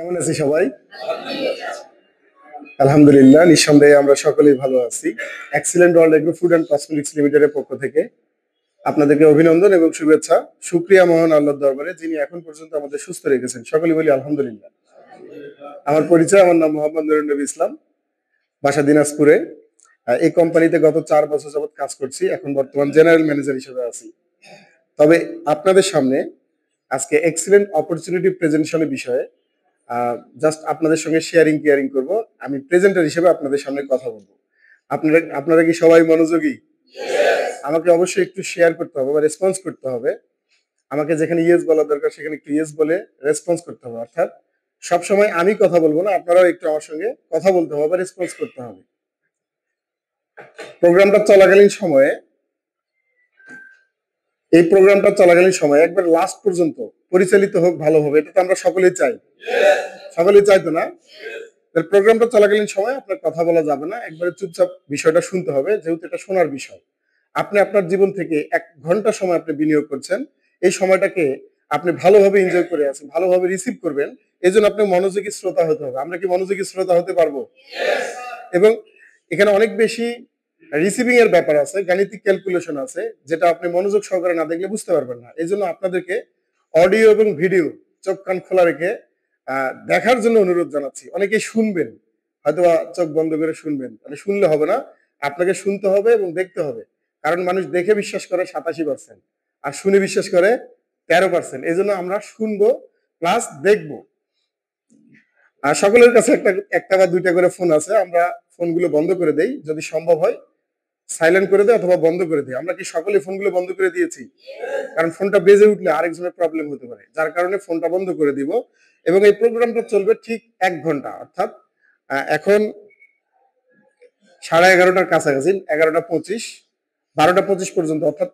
কেমন আছি সবাই? আলহামদুলিল্লাহ, নিঃসন্দেহে আমরা সকলেই ভালো আছি। Excellent world agro food and cosmetics লিমিটেডের পক্ষ থেকে আপনাদেরকে অভিনন্দন এবং শুভেচ্ছা। শুকরিয়া মহান আল্লাহর দরবারে, যিনি এখন পর্যন্ত আমাদের সুস্থ রেখেছেন। সকলেই বলি আলহামদুলিল্লাহ। আমার পরিচয়, আমার নাম মোহাম্মদ নুরুন নবী ইসলাম, বাসা দিনাজপুরে। এই কোম্পানিতে গত 4 বছর যাবত কাজ করছি। এখন বর্তমান জেনারেল ম্যানেজার হিসেবে আছি। তবে আপনাদের সামনে আজকে এক্সিলেন্ট অপরচুনিটি প্রেজেন্টেশনের বিষয়ে জাস্ট আপনাদের সঙ্গে শেয়ারিং কেয়ারিং করব। আমি প্রেজেন্টার হিসেবে আপনাদের সামনে কথা বলবো। আপনারা কি সবাই মনোযোগী? আমাকে অবশ্যই একটু শেয়ার করতে হবে বা রেসপন্স করতে হবে। আমাকে যেখানে ইয়েস বলা দরকার সেখানে একটু ইয়েস বলে রেসপন্স করতে হবে। অর্থাৎ সবসময় আমি কথা বলবো না, আপনারাও একটু আমার সঙ্গে কথা বলতে হবে বা রেসপন্স করতে হবে। প্রোগ্রামটা চলাকালীন সময়ে একবার লাস্ট পর্যন্ত পরিচালিত হোক ভালোভাবে, এটা তো আমরা সকলেই চাই। সকলেই চাই তো না? প্রোগ্রামটা চলাকালীন সময় আপনার কথা বলা যাবে না, একবারে চুপচাপ বিষয়টা শুনতে হবে, যেহেতু এটা শোনার বিষয়। আপনি আপনার জীবন থেকে 1 ঘন্টা সময় আপনি বিনিয়োগ করছেন। এই সময়টাকে আপনি ভালোভাবে এনজয় করে আছেন, ভালোভাবে রিসিভ করবেন। এই জন্য আপনি মনোযোগী শ্রোতা হতে হবে। আমরা কি মনোযোগী শ্রোতা হতে পারবো? এবং এখানে অনেক বেশি রিসিভিং এর ব্যাপার আছে, গাণিতিক ক্যালকুলেশন আছে, যেটা আপনি মনোযোগ সহকারে না দেখলে বুঝতে পারবেন না। এই জন্য আপনাদেরকে অডিও এবং ভিডিও চোখ কান খোলা রেখে দেখার জন্য অনুরোধ জানাচ্ছি। অনেকেই শুনবেন, হয়তো চোখ বন্ধ করে শুনবেন, মানে শুনলে হবে না, আপনাকে শুনতে হবে এবং দেখতে হবে। কারণ মানুষ দেখে বিশ্বাস করে 87%, আর শুনে বিশ্বাস করে 13%। এই জন্য আমরা শুনবো প্লাস দেখবো। আর সকলের কাছে একটা বা দুইটা করে ফোন আছে, আমরা ফোনগুলো বন্ধ করে দেই, যদি সম্ভব হয় সাইলেন্ট করে দেয় অথবা বন্ধ করে দিই। আমরা কি সকলে ফোনগুলো বন্ধ করে দিয়েছি? কারণ ফোনটা বেজে উঠলে আরেকজনের প্রবলেম হতে পারে, যার কারণে ফোনটা বন্ধ করে দিব। এবং এই প্রোগ্রামটা চলবে ঠিক 1 ঘন্টা, অর্থাৎ এখন 11:30টার কাছাকাছি, 11:25, 12:25 পর্যন্ত, অর্থাৎ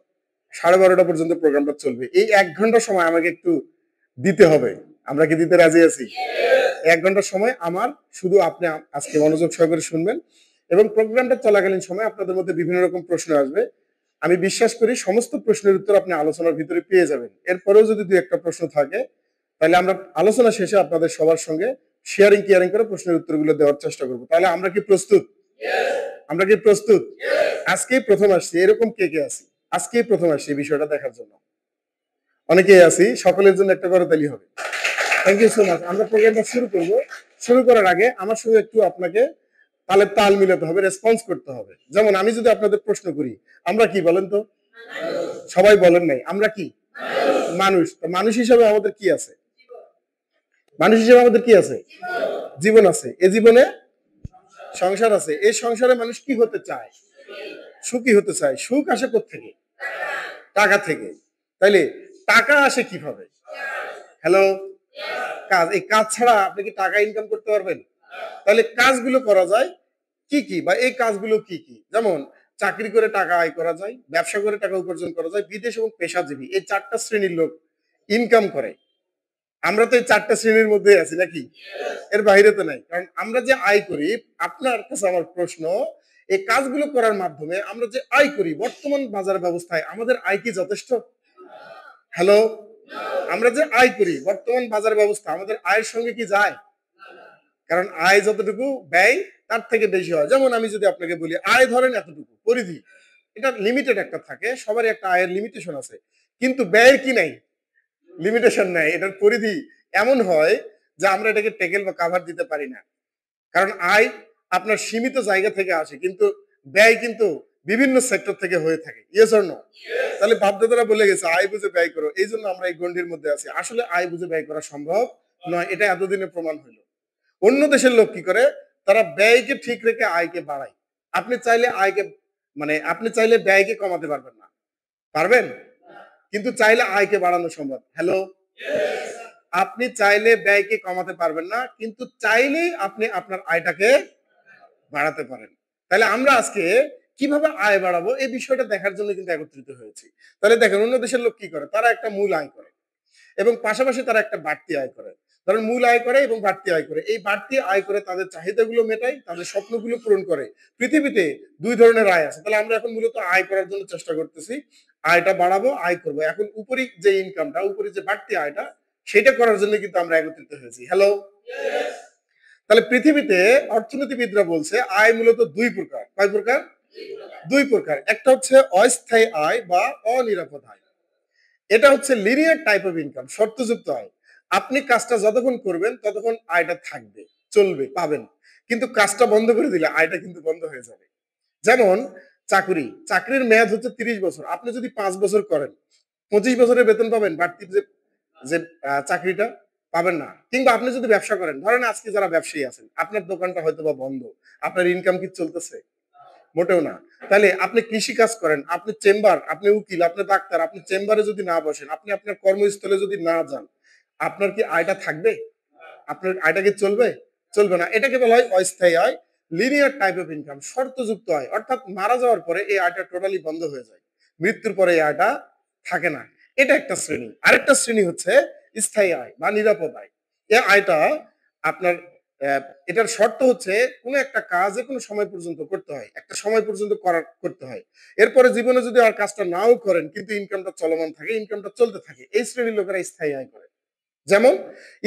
12:30 পর্যন্ত প্রোগ্রামটা চলবে। এই 1 ঘন্টা সময় আমাকে একটু দিতে হবে। আমরা কি দিতে রাজি আছি? 1 ঘন্টা সময় আমার, শুধু আপনি আজকে মনোযোগ সহকারে শুনবেন এবং প্রোগ্রামটা চলাকালীন সময় আপনাদের মধ্যে বিভিন্ন রকম প্রশ্ন আসবে। আমি বিশ্বাস করি সমস্ত প্রশ্নের উত্তর আপনি আলোচনার ভিতরে পেয়ে যাবেন। এরপরেও যদি দুই একটা প্রশ্ন থাকে, তাহলে আমরা আলোচনা শেষে আপনাদের সবার সঙ্গে শেয়ারিং কেয়ারিং করে প্রশ্নের উত্তরগুলো দেওয়ার চেষ্টা করব। তাহলে আমরা কি প্রস্তুত? আমরা কি প্রস্তুত? আজকেই প্রথম আসছি, এরকম কে কে আছি আজকেই প্রথম আসছি এই বিষয়টা দেখার জন্য? অনেকেই আছি, সকলের জন্য একটা করতালি হবে। Thank you so much. আমরা প্রোগ্রামটা শুরু করব। শুরু করার আগে আমার সঙ্গে একটু আপনাকে তাল মিলাতে হবে, রেসপন্স করতে হবে। যেমন আমি যদি আপনাদের প্রশ্ন করি, আমরা কি বলেন তো? সবাই বলেন নাই, আমরা কি? মানুষ। তো মানুষ হিসেবে আমাদের কি আছে? মানুষ হিসেবে আমাদের কি আছে? জীবন আছে। এই জীবনে সংসার আছে। এই সংসারে মানুষ কি হতে চায়? সুখী হতে চায়। সুখ আসে কোত্থেকে? টাকা থেকে। তাইলে টাকা আসে কিভাবে? হ্যালো, কাজ। এই কাজ ছাড়া আপনি কি টাকা ইনকাম করতে পারবেন? তাহলে কাজগুলো করা যায় কি কি, বা এই কাজগুলো কি কি? যেমন চাকরি করে টাকা আয় করা যায়, ব্যবসা করে টাকা উপার্জন করা যায়, বিদেশ এবং পেশাজীবী, এই 4টা শ্রেণীর লোক ইনকাম করে। আমরা তো এই 4টা শ্রেণীর মধ্যে আছি নাকি? এর বাইরে তো নাই। কারণ আমরা যে আয় করি, আপনার কাছে আমার প্রশ্ন, এই কাজগুলো করার মাধ্যমে আমরা যে আয় করি, বর্তমান বাজার ব্যবস্থায় আমাদের আয় কি যথেষ্ট? হ্যালো, আমরা যে আয় করি, বর্তমান বাজার ব্যবস্থা আমাদের আয়ের সঙ্গে কি যায়? কারণ আয় যতটুকু ব্যয় তার থেকে বেশি হয়। যেমন আমি যদি আপনাকে বলি, আয় ধরেন এতটুকু পরিধি, এটা লিমিটেড একটা থাকে, সবারই একটা আয়ের লিমিটেশন আছে। কিন্তু ব্যয়ের কি নাই? লিমিটেশন নাই। এটার পরিধি এমন হয় যে আমরা এটাকে টেকেল বা কাভার দিতে পারি না। কারণ আয় আপনার সীমিত জায়গা থেকে আসে, কিন্তু ব্যয় কিন্তু বিভিন্ন সেক্টর থেকে হয়ে থাকে। Yes or no? তাহলে বাপদাদারা বলে গেছে আয় বুঝে ব্যয় করো। এই জন্য আমরা এই গণ্ডির মধ্যে আছি। আসলে আয় বুঝে ব্যয় করা সম্ভব নয়, এটা এতদিনে প্রমাণ হইল। অন্য দেশের লোক কি করে? তারা ব্যয়কে ঠিক রেখে আয়কে বাড়ায়। আপনি চাইলে আয়কে, মানে আপনি চাইলে ব্যয়কে কমাতে পারবেন না। পারবেন? কিন্তু চাইলে আয়কে বাড়ানো সম্ভব। হ্যালো, আপনি চাইলে ব্যয়কে কমাতে পারবেন না, কিন্তু চাইলেই আপনি আপনার আয়টাকে বাড়াতে পারেন। তাহলে আমরা আজকে কিভাবে আয় বাড়াবো এই বিষয়টা দেখার জন্য কিন্তু একত্রিত হয়েছি। তাহলে দেখেন অন্য দেশের লোক কি করে? তারা একটা মূল আয় করে এবং পাশাপাশি তারা একটা বাড়তি আয় করে। ধরেন মূল আয় করে এবং বাড়তি আয় করে। এই বাড়তি আয় করে তাদের চাহিদাগুলো মেটায়, তাদের স্বপ্নগুলো পূরণ করে। পৃথিবীতে 2 ধরনের আয় আছে। তাহলে আমরা এখন মূলত আয় করার জন্য চেষ্টা করতেছি। আয়টা বাড়াবো, আয় করব। এখন উপরি যে ইনকামটা, উপরি যে বাড়তি আয়টা, সেটা করার জন্য কিন্তু আমরা একত্রিত হয়েছি। হ্যালো, তাহলে পৃথিবীতে অর্থনীতিবিদরা বলছে আয় মূলত দুই প্রকার। কয় প্রকার? দুই প্রকার। একটা হচ্ছে অস্থায়ী আয় বা অনিরাপদ আয়। এটা হচ্ছে লিনিয়ার টাইপ অফ ইনকাম, শর্তযুক্ত আয়। আপনি কাজটা যতক্ষণ করবেন ততক্ষণ আয়টা থাকবে, চলবে, পাবেন। কিন্তু কাজটা বন্ধ করে দিলে আয়টা কিন্তু বন্ধ হয়ে যাবে। যেমন চাকরির মেয়াদ হচ্ছে 30 বছর। আপনি যদি 5 বছর করেন 25 বছরের বেতন পাবেন, বাড়তি যে যে চাকরিটা পাবেন না। কিংবা আপনি যদি ব্যবসা করেন, ধরেন আজকে যারা ব্যবসায়ী আছেন, আপনার দোকানটা হয়তো বা বন্ধ, আপনার ইনকাম কি চলতেছে? মোটেও না। তাহলে আপনি কৃষি কাজ করেন, আপনি চেম্বার, আপনি উকিল, আপনি ডাক্তার, আপনি চেম্বারে যদি না বসেন, আপনি আপনার কর্মস্থলে যদি না যান, আপনার কি আয়টা থাকবে? আপনার আয়টা কি চলবে? চলবে না। এটাকে বলা হয় অস্থায়ী আয়, লিনিয়ার টাইপ অফ ইনকাম, শর্তযুক্ত আয়। অর্থাৎ মারা যাওয়ার পরে এই আয়টা টোটালি বন্ধ হয়ে যায়। মৃত্যুর পরে এই আয়টা থাকে না। এটা একটা শ্রেণী। আরেকটা শ্রেণী হচ্ছে স্থায়ী আয় বা নিরাপদ আয়। এই আয়টা আপনার এটার শর্ত হচ্ছে কোনো একটা কাজ কোনো সময় পর্যন্ত করতে হয়, একটা সময় পর্যন্ত করতে হয়। এরপরে জীবনে যদি আর কাজটা নাও করেন কিন্তু ইনকামটা চলমান থাকে, ইনকামটা চলতে থাকে, এই শ্রেণীর লোকেরা স্থায়ী আয় করে। যেমন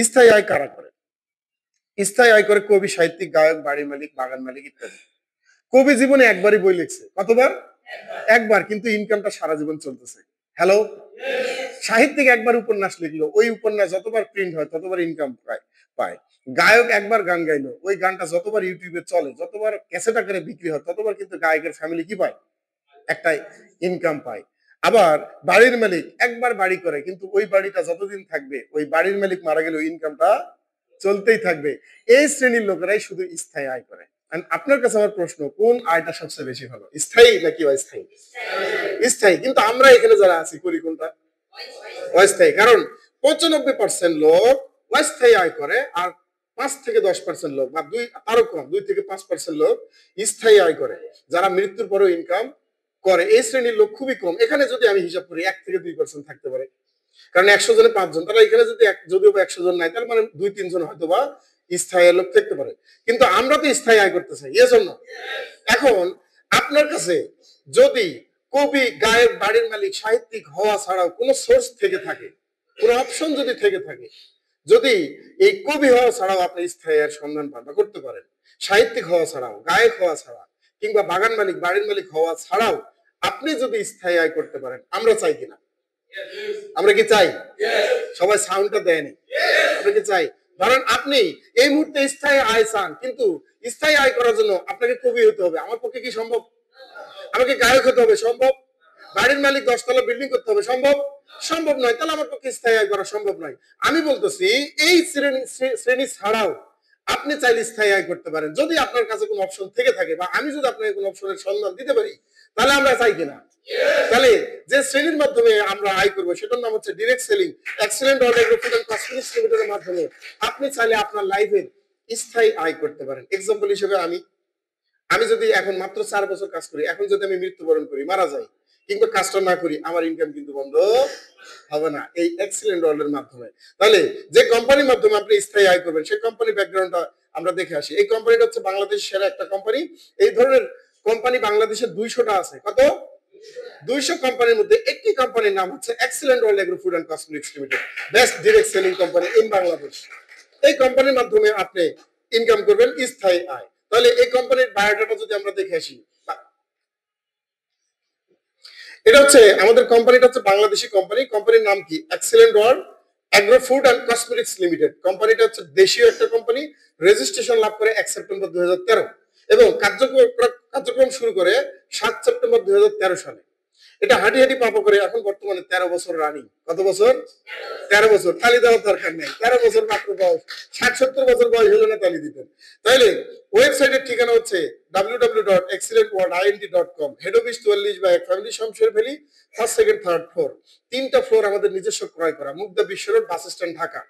স্থায়ী আয় কারা করে? স্থায়ী আয় করে কবি, সাহিত্যিক, গায়ক, বাড়ির মালিক, বাগান মালিক ইত্যাদি। কবি জীবনে একবারই বই লিখছে। কতবার? একবার, কিন্তু ইনকামটা সারা জীবন চলতেছে। হ্যালো। সাহিত্যিক একবার উপন্যাস লিখলো, ওই উপন্যাস যতবার প্রিন্ট হয় ততবার ইনকাম পায়। গায়ক একবার গান গাইলো, ওই গানটা যতবার ইউটিউবে চলে, যতবার ক্যাসেট আকারে বিক্রি হয়, ততবার কিন্তু গায়কের ফ্যামিলি কি পায়? একটা ইনকাম পায়। আবার বাড়ির মালিক একবার বাড়ি করে, কিন্তু ওই বাড়িটা যতদিন থাকবে, ওই বাড়ির মালিক মারা গেলে ইনকামটা চলতেই থাকবে। এই শ্রেণীর লোকেরাই শুধু স্থায়ী আয় করে। আপনার কাছে আমার প্রশ্ন, কোন আয়টা সবচেয়ে বেশি ভালো, স্থায়ী নাকি অস্থায়ী? স্থায়ী। কিন্তু আমরা এখানে যারা আছি করি কোনটা? অস্থায়ী। কারণ 95% লোক অস্থায়ী আয় করে, আর 5 থেকে 10% লোক বা আরো কম, 2 থেকে 5% লোক স্থায়ী আয় করে, যারা মৃত্যুর পরেও ইনকাম করে। এই শ্রেণীর লোক খুবই কম। এখানে যদি আমি হিসাব করি 1 থেকে 2% থাকতে পারে। কারণ 100 জনে 5 জন, তারা এখানে যদি যদিও 100 জন নাই, তার মানে 2-3 জন হয়তো বা স্থায়ী লোক থাকতে পারে। কিন্তু আমরা তো স্থায়ী আয় করতে চাই, এজন্য এখন আপনার কাছে যদি কবি, গায়ক, বাড়ির মালিক, সাহিত্যিক হওয়া ছাড়াও কোনো সোর্স থেকে থাকে, কোনো অপশন যদি থেকে থাকে, যদি এই কবি হওয়া ছাড়াও আপনি স্থায়ী আয়ের সন্ধান পান বা করতে পারেন, সাহিত্যিক হওয়া ছাড়াও, গায়ক হওয়া ছাড়া, কিংবা বাগান মালিক, বাড়ির মালিক হওয়া ছাড়াও আপনি যদি স্থায়ী আয় করতে পারেন, আমরা চাই কিনা? আমরা কি চাই? সবাই সাউন্ডটা দেয়নি। আমরা কি চাই? ধরেন আপনি এই মুহূর্তে স্থায়ী আয় চান, কিন্তু স্থায়ী আয় করার জন্য আপনাকে কবি হতে হবে। আমার পক্ষে কি সম্ভব? আমাকে গায়ক হতে হবে? সম্ভব। বাড়ির মালিক 10 তলা বিল্ডিং করতে হবে? সম্ভব। সম্ভব নয়। তাহলে আমার পক্ষে স্থায়ী আয় করা সম্ভব নয়। আমি বলতেছি এই শ্রেণী ছাড়াও আপনি চাইলে স্থায়ী আয় করতে পারেন, যদি আপনার কাছে কোনো অপশন থেকে থাকে, বা আমি যদি আপনাকে কোনো অপশনের সন্ধান দিতে পারি, তাহলে আমরা চাই কিনা? তাহলে যে শ্রেণীর মাধ্যমে আমরা আয় করবো সেটার নাম হচ্ছে direct selling. Excellent order food and cosmetics লিমিটেডের মাধ্যমে আপনি চাইলে আপনার লাইফে স্থায়ী আয় করতে পারেন। এক্সাম্পল হিসেবে আমি যদি এখন মাত্র 4 বছর কাজ করি, এখন যদি আমি মৃত্যুবরণ করি, মারা যাই, কিংবা কাজটা না করি, আমার ইনকাম কিন্তু বন্ধ হবে না এই এক্সেলেন্ট অর্ডারের মাধ্যমে। তাহলে যে কোম্পানির মাধ্যমে আপনি স্থায়ী আয় করবেন, সেই কোম্পানির ব্যাকগ্রাউন্ডটা আমরা দেখে আসি। এই কোম্পানিটা হচ্ছে বাংলাদেশের সেরা একটা কোম্পানি। এই ধরনের কোম্পানি বাংলাদেশে 200টা আছে। কত? 200 কোম্পানির মধ্যে একটি কোম্পানির নাম হচ্ছে excellent world agro food and cosmetics limited, best direct selling company in Bangladesh. এই কোম্পানির মাধ্যমে আপনি ইনকাম করবেন স্থায়ী আয়। তাহলে এই কোম্পানির বায়োডাটা যদি আমরা দেখে আসি, এটা হচ্ছে আমাদের কোম্পানিটা হচ্ছে বাংলাদেশি কোম্পানি। কোম্পানির নাম কি? Excellent world agro food and cosmetics limited. কোম্পানিটা হচ্ছে দেশীয় একটা কোম্পানি। রেজিস্ট্রেশন লাভ করে 1 সেপ্টেম্বর 2013 এবং কার্যক্রম শুরু করে 7 সেপ্টেম্বর 2013 সালে। এটা হাঁটি হাঁটি পাপা করে এখন বর্তমানে 13 বছর রানিং। কত বছর? 13 বছর। তালি দেওয়ার দরকার নেই, 13 বছর মাত্র বয়স। 60-70 বছর বয়স হলে না তালি দিতেন। তাইলে ওয়েবসাইটের ঠিকানা হচ্ছে www.excellentworldint.com। Head office 44 by family Shamsher valley, first, second, third floor. 3টা ফ্লোর আমাদের নিজস্ব ক্রয় করা, মুগদা বিশ্ব রোড, বাস স্ট্যান্ড, ঢাকা।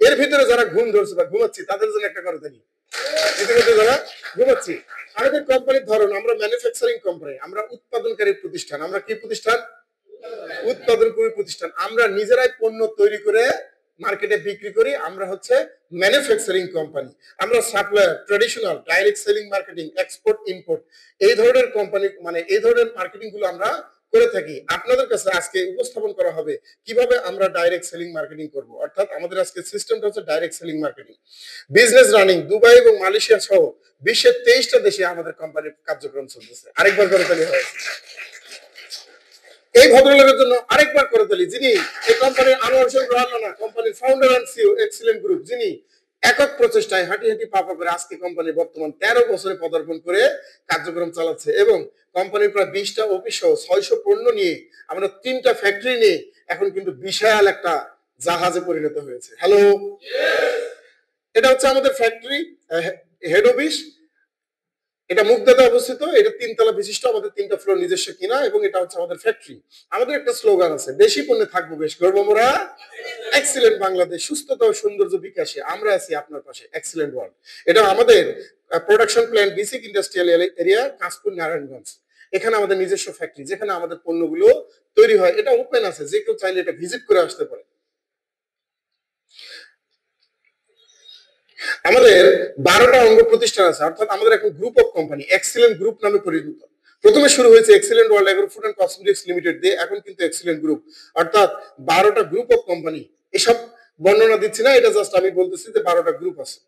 এর ভিতরে যারা ঘুম ধরছে বা ঘুমাচ্ছি তাদের জন্য একটা করে দেনি, ইতিমধ্যে যারা ঘুমাচ্ছি। আমাদের কোম্পানির ধরন, আমরা ম্যানুফ্যাকচারিং কোম্পানি, আমরা উৎপাদনকারী প্রতিষ্ঠান। আমরা কি প্রতিষ্ঠান? উৎপাদনকারী প্রতিষ্ঠান। আমরা নিজেরাই পণ্য তৈরি করে মার্কেটে বিক্রি করি। আমরা হচ্ছে ম্যানুফ্যাকচারিং কোম্পানি। আমরা supplier, traditional, direct selling, marketing, export, import, এই ধরনের কোম্পানি, মানে এই ধরনের মার্কেটিং গুলো আমরা করে থাকি, আপনাদের কাছে আজকে উপস্থাপন করা হবে কিভাবে আমরা ডাইরেক্ট সেলিং মার্কেটিং করব। অর্থাৎ আমাদের আজকে সিস্টেমটা হচ্ছে direct selling marketing. Business running Dubai এবং মালয়েশিয়া সহ বিশ্বের 23টা দেশে আমাদের কোম্পানির কার্যক্রম চলতেছে। আরেকবার করে তালি হয়। এই ভদ্রলোকের জন্য আরেকবার করে তালি, যিনি এই কোম্পানির আনোয়ার হোসেন রানা কোম্পানির founder and CEO excellent group, যিনি একক প্রচেষ্টায় হাঁটি হাঁটি পাপা করে আজকে কোম্পানির বর্তমান 13 বছরে পদার্পণ করে কার্যক্রম চালাচ্ছে এবং কোম্পানির প্রায় 20টা অফিস সহ 600 পণ্য নিয়ে আমরা 3টা ফ্যাক্টরি নিয়ে এখন কিন্তু বিশাল একটা জাহাজে পরিণত হয়েছে। হ্যালো, এটা হচ্ছে আমাদের ফ্যাক্টরি হেড অফিস, এটা মুগদাতে অবস্থিত। এটা 3 তলা বিশিষ্ট, আমাদের 3টা ফ্লোর নিজস্ব কিনা, এবং এটা হচ্ছে আমাদের ফ্যাক্টরি। আমাদের একটা স্লোগান আছে, বেশি পণ্যে থাকবো বেশ, গর্ব মোরা এক্সিলেন্ট বাংলাদেশ, সুস্থতা ও সৌন্দর্য বিকাশে আমরা আছি আপনার পাশে, এক্সিলেন্ট ওয়ার্ল্ড। এটা আমাদের production plant basic industrial area, Kashpur, Narayanganj. এখানে আমাদের নিজস্ব ফ্যাক্টরি, যেখানে আমাদের পণ্যগুলো তৈরি হয়। এটা ওপেন আছে, যে কেউ চাইলে এটা ভিজিট করে আসতে পারে। আমাদের 12টা অঙ্গ প্রতিষ্ঠান আছে, অর্থাৎ আমাদের এখন group of company excellent group নামে পরিণত। প্রথমে শুরু হয়েছে excellent world agro food and cosmetics limited দিয়ে, এখন কিন্তু এক্সিলেন্ট গ্রুপ, অর্থাৎ 12টা গ্রুপ অফ কোম্পানি। এসব বর্ণনা দিচ্ছি না, এটা জাস্ট আমি বলতেছি যে 12টা গ্রুপ আছে।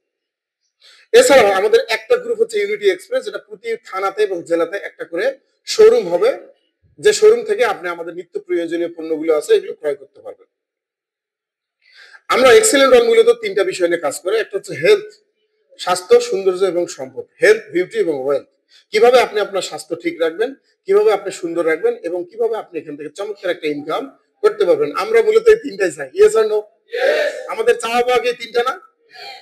এছাড়াও আমাদের একটা গ্রুপ হচ্ছে ইউনিটি এক্সপ্রেস, যেটা প্রতি থানাতে এবং জেলাতে একটা করে শোরুম হবে, যে শোরুম থেকে আপনি আমাদের নিত্য প্রয়োজনীয় পণ্যগুলো আছে এগুলো ক্রয় করতে পারবেন। আমরা এক্সিলেন্ট ওয়ার্ল্ড মূলত 3টা বিষয় নিয়ে কাজ করে। একটা হচ্ছে হেলথ, স্বাস্থ্য, সৌন্দর্য এবং সম্পদ। হেলথ, বিউটি এবং ওয়েলথ। কিভাবে আপনি আপনার স্বাস্থ্য ঠিক রাখবেন, কিভাবে আপনি সুন্দর রাখবেন, এবং কিভাবে আপনি এখান থেকে চমৎকার একটা ইনকাম করতে পারবেন। আমরা মূলত এই 3টাই চাই। Yes or no? আমাদের চাওয়া পাওয়া কি 3টা না?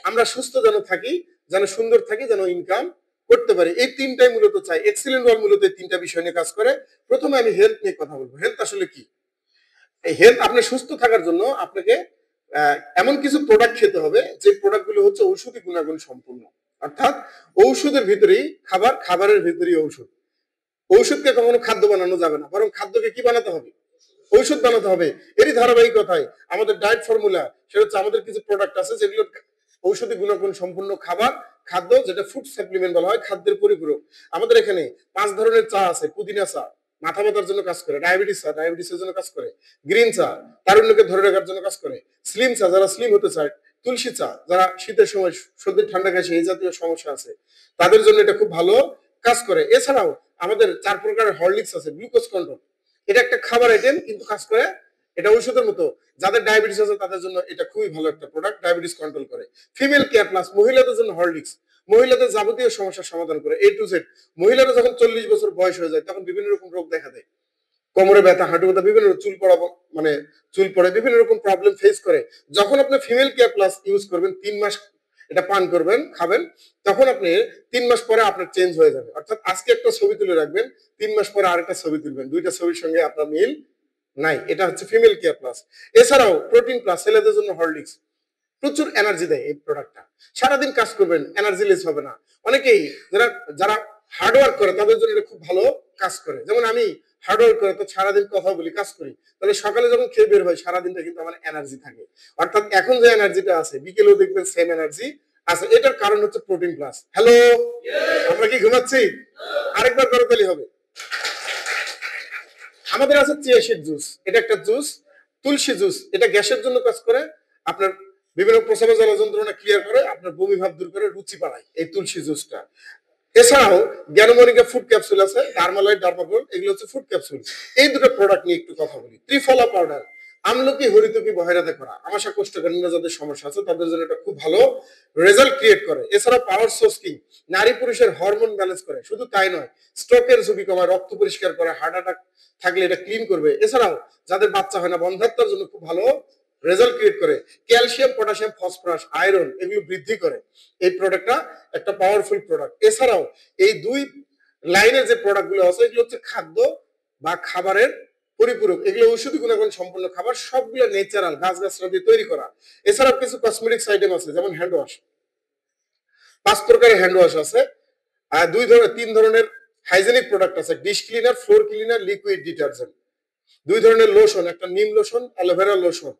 আমরা সুস্থ যেন থাকি, যেন সুন্দর থাকি, যেন ইনকাম করতে পারি, এই 3টাই মূলত চাই। এক্সিলেন্ট ওয়ার্ল্ড মূলত এই 3টা বিষয় নিয়ে কাজ করে। প্রথমে আমি হেলথ নিয়ে কথা বলবো। হেলথ আসলে কি? এই হেলথ, আপনি সুস্থ থাকার জন্য আপনাকে এমন কিছু প্রোডাক্ট খেতে হবে যে প্রোডাক্টগুলো হচ্ছে ঔষধি গুণাগুণ সম্পূর্ণ। অর্থাৎ ঔষধের ভিতরেই খাবার, খাবারের ভিতরেই ঔষধ। ঔষধকে কখনো খাদ্য বানানো যাবে না, বরং খাদ্যকে কি বানাতে হবে? ঔষধ বানাতে হবে। এরই ধারাবাহিকতায় আমাদের ডায়েট ফর্মুলা, সেটা হচ্ছে আমাদের কিছু প্রোডাক্ট আছে যেগুলো ঔষধি গুণাগুণ সম্পূর্ণ খাবার, খাদ্য, যেটা ফুড সাপ্লিমেন্ট বলা হয়, খাদ্যের পরিপূরক। আমাদের এখানে 5 ধরনের চা আছে। পুদিনা চা মাথা ব্যথার জন্য কাজ করে, ডায়াবেটিস চা ডায়াবেটিসের জন্য কাজ করে, গ্রিন চা তারুণ্যকে ধরে রাখার জন্য কাজ করে, স্লিম চা যারা স্লিম হতে চায়, তুলসী চা যারা শীতের সময় সর্দি ঠান্ডা কাশি এই জাতীয় সমস্যা আছে তাদের জন্য এটা খুব ভালো কাজ করে। এছাড়াও আমাদের 4 প্রকারের হরলিক্স আছে, গ্লুকোজ কন্ট্রোল। এটা একটা খাবার আইটেম কিন্তু কাজ করে এটা ঔষধের মতো। যাদের ডায়াবেটিস আছে তাদের জন্য এটা খুবই ভালো একটা প্রোডাক্ট, ডায়াবেটিস কন্ট্রোল করে। ফিমেল কেয়ার প্লাস, মহিলাদের জন্য হরলিক্স, মহিলাদের যাবতীয় সমস্যার সমাধান করে A to Z। মহিলারা যখন 40 বছর বয়স হয়ে যায় তখন বিভিন্ন রকম রোগ দেখা দেয়, কোমরে ব্যথা, হাঁটু ব্যথা, বিভিন্ন চুল পড়া, মানে চুল পড়ে, বিভিন্ন রকম প্রবলেম ফেস করে। যখন আপনি ফিমেল কেয়ার প্লাস ইউজ করবেন, 3 মাস এটা পান করবেন, খাবেন, তখন আপনি 3 মাস পরে আপনার চেঞ্জ হয়ে যাবে। অর্থাৎ আজকে একটা ছবি তুলে রাখবেন, 3 মাস পরে আরেকটা ছবি তুলবেন, দুইটা ছবির সঙ্গে আপনার মিল নাই। এটা হচ্ছে ফিমেল কেয়ার প্লাস। এছাড়াও প্রোটিন প্লাস, ছেলেদের জন্য হরলিক্স, প্রচুর এনার্জি দেয় এই প্রোডাক্টটা। সারাদিন কাজ করবেন, এনার্জি লেস হবে না। অনেকেই যারা যারা হার্ড ওয়ার্ক করে তাদের জন্য এটা খুব ভালো কাজ করে। যেমন আমি হার্ড ওয়ার্ক করে তো সারাদিন কথা বলি, কাজ করি, তাহলে সকালে যখন খেয়ে বের হয় সারাদিনটা কিন্তু আমার এনার্জি থাকে। অর্থাৎ এখন যে এনার্জিটা আছে বিকেলেও দেখবেন সেম এনার্জি আছে। এটার কারণ হচ্ছে প্রোটিন প্লাস। হ্যালো, আমরা কি ঘুমাচ্ছি? আরেকবার করে তাহলে হবে। আমাদের আছে চিয়া সিড জুস, এটা একটা জুস। তুলসী জুস, এটা গ্যাসের জন্য কাজ করে, আপনার বিভিন্ন প্রস্রাবের জ্বালা যন্ত্রণা ক্লিয়ার করে, আপনার বমি ভাব দূর করে, রুচি বাড়ায় এই তুলসী জুসটা। এছাড়াও জ্ঞানমণিকা ফুড ক্যাপসুল আছে, ডার্মালাইট, ডার্মাগোল্ড, এগুলো হচ্ছে ফুড ক্যাপসুল। এই দুটো প্রোডাক্ট নিয়ে একটু কথা বলি। ত্রিফলা পাউডার, আমলকি, হরিতকি, বহেরাতে করা, আমাশা, কোষ্ঠকাঠিন্য যাদের সমস্যা আছে তাদের জন্য এটা খুব ভালো রেজাল্ট ক্রিয়েট করে। এছাড়া পাওয়ার সোর্স কিং, নারী পুরুষের হরমোন ব্যালেন্স করে। শুধু তাই নয়, স্ট্রোকের ঝুঁকি কমায়, রক্ত পরিষ্কার করে, হার্ট অ্যাটাক থাকলে এটা ক্লিন করবে। এছাড়াও যাদের বাচ্চা হয় না, বন্ধাত্মার জন্য খুব ভালো রেজাল্ট ক্রিয়েট করে। ক্যালসিয়াম, পটাশিয়াম, ফসফরাস, আয়রন এগুলো বৃদ্ধি করে। এই প্রোডাক্টটা একটা পাওয়ারফুল প্রোডাক্ট। এছাড়াও এই দুই লাইনের যে প্রোডাক্ট গুলো আছে এগুলো হচ্ছে খাদ্য বা খাবারের পরিপূরক। এগুলো ঔষধি গুণাগুণ সম্পন্ন খাবার, সবগুলো ন্যাচারাল, গাছগাছরা দিয়ে তৈরি করা। এছাড়াও কিছু কসমেটিক্স আইটেম আছে, যেমন হ্যান্ড ওয়াশ, 5 প্রকারের হ্যান্ড ওয়াশ আছে। আর 3 ধরনের হাইজেনিক প্রোডাক্ট আছে, dish cleaner, floor cleaner, liquid detergent. 2 ধরনের লোশন, একটা নিম lotion, aloe vera lotion,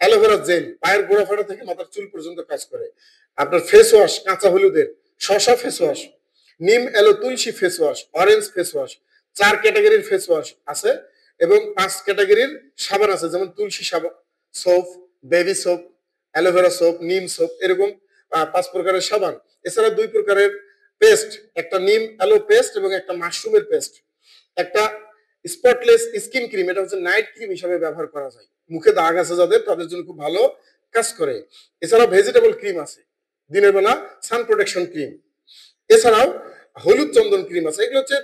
aloe vera gel, পায়ের গোড়া ফাটা থেকে মাথার চুল পর্যন্ত কাজ করে। আপনার ফেস ওয়াশ, কাঁচা হলুদের, শসা face wash, neem aloe tulsi face wash, orange face wash, 4 ক্যাটাগরির ফেস ওয়াশ আছে। এবং 5 ক্যাটাগরির সাবান আছে, যেমন তুলসী সাবান, soap, baby soap, aloe vera soap, নিম সোপ, এরকম 5 প্রকারের সাবান। এছাড়া 2 প্রকারের পেস্ট, একটা নিম অ্যালো পেস্ট এবং একটা মাশরুমের পেস্ট। একটা স্পটলেস স্কিন ক্রিম, এটা হচ্ছে নাইট ক্রিম হিসাবে ব্যবহার করা যায়, মুখে দাগ আছে যাদের, তাদের জন্য খুব ভালো কাজ করে। এছাড়াও ভেজিটেবল ক্রিম আছে, দিনের বেলা সান প্রোটেকশন ক্রিম। এছাড়াও হলুদ চন্দন ক্রিম আছে, এগুলো হচ্ছে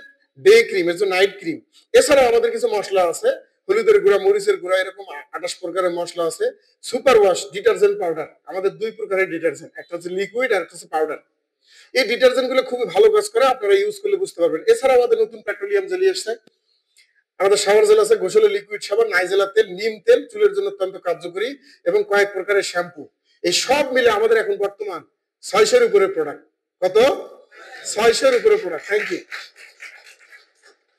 ডে ক্রিম, এর জন্য নাইট ক্রিম। এছাড়াও আমাদের কিছু মশলা আছে, হলুদের গুঁড়া, মরিচের গুঁড়া, এরকম 28 প্রকারের মশলা আছে। সুপার ওয়াশ ডিটারজেন্ট পাউডার, আমাদের 2 প্রকারের ডিটারজেন্ট, একটা হচ্ছে লিকুইড আর একটা হচ্ছে পাউডার। এই ডিটারজেন্ট গুলো খুবই ভালো কাজ করে, আপনারা ইউজ করলে বুঝতে পারবেন। এছাড়া আমাদের নতুন পেট্রোলিয়াম জেলি এসছে, আমাদের শাওয়ার জেল আছে, গোসলের লিকুইড সাবান, নাইজেলা তেল, নিম তেল, চুলের জন্য অত্যন্ত কার্যকরী, এবং কয়েক প্রকারের শ্যাম্পু। এই সব মিলে আমাদের এখন বর্তমান 600-এর উপরে প্রোডাক্ট। কত? 600-এর উপরে প্রোডাক্ট। Thank you.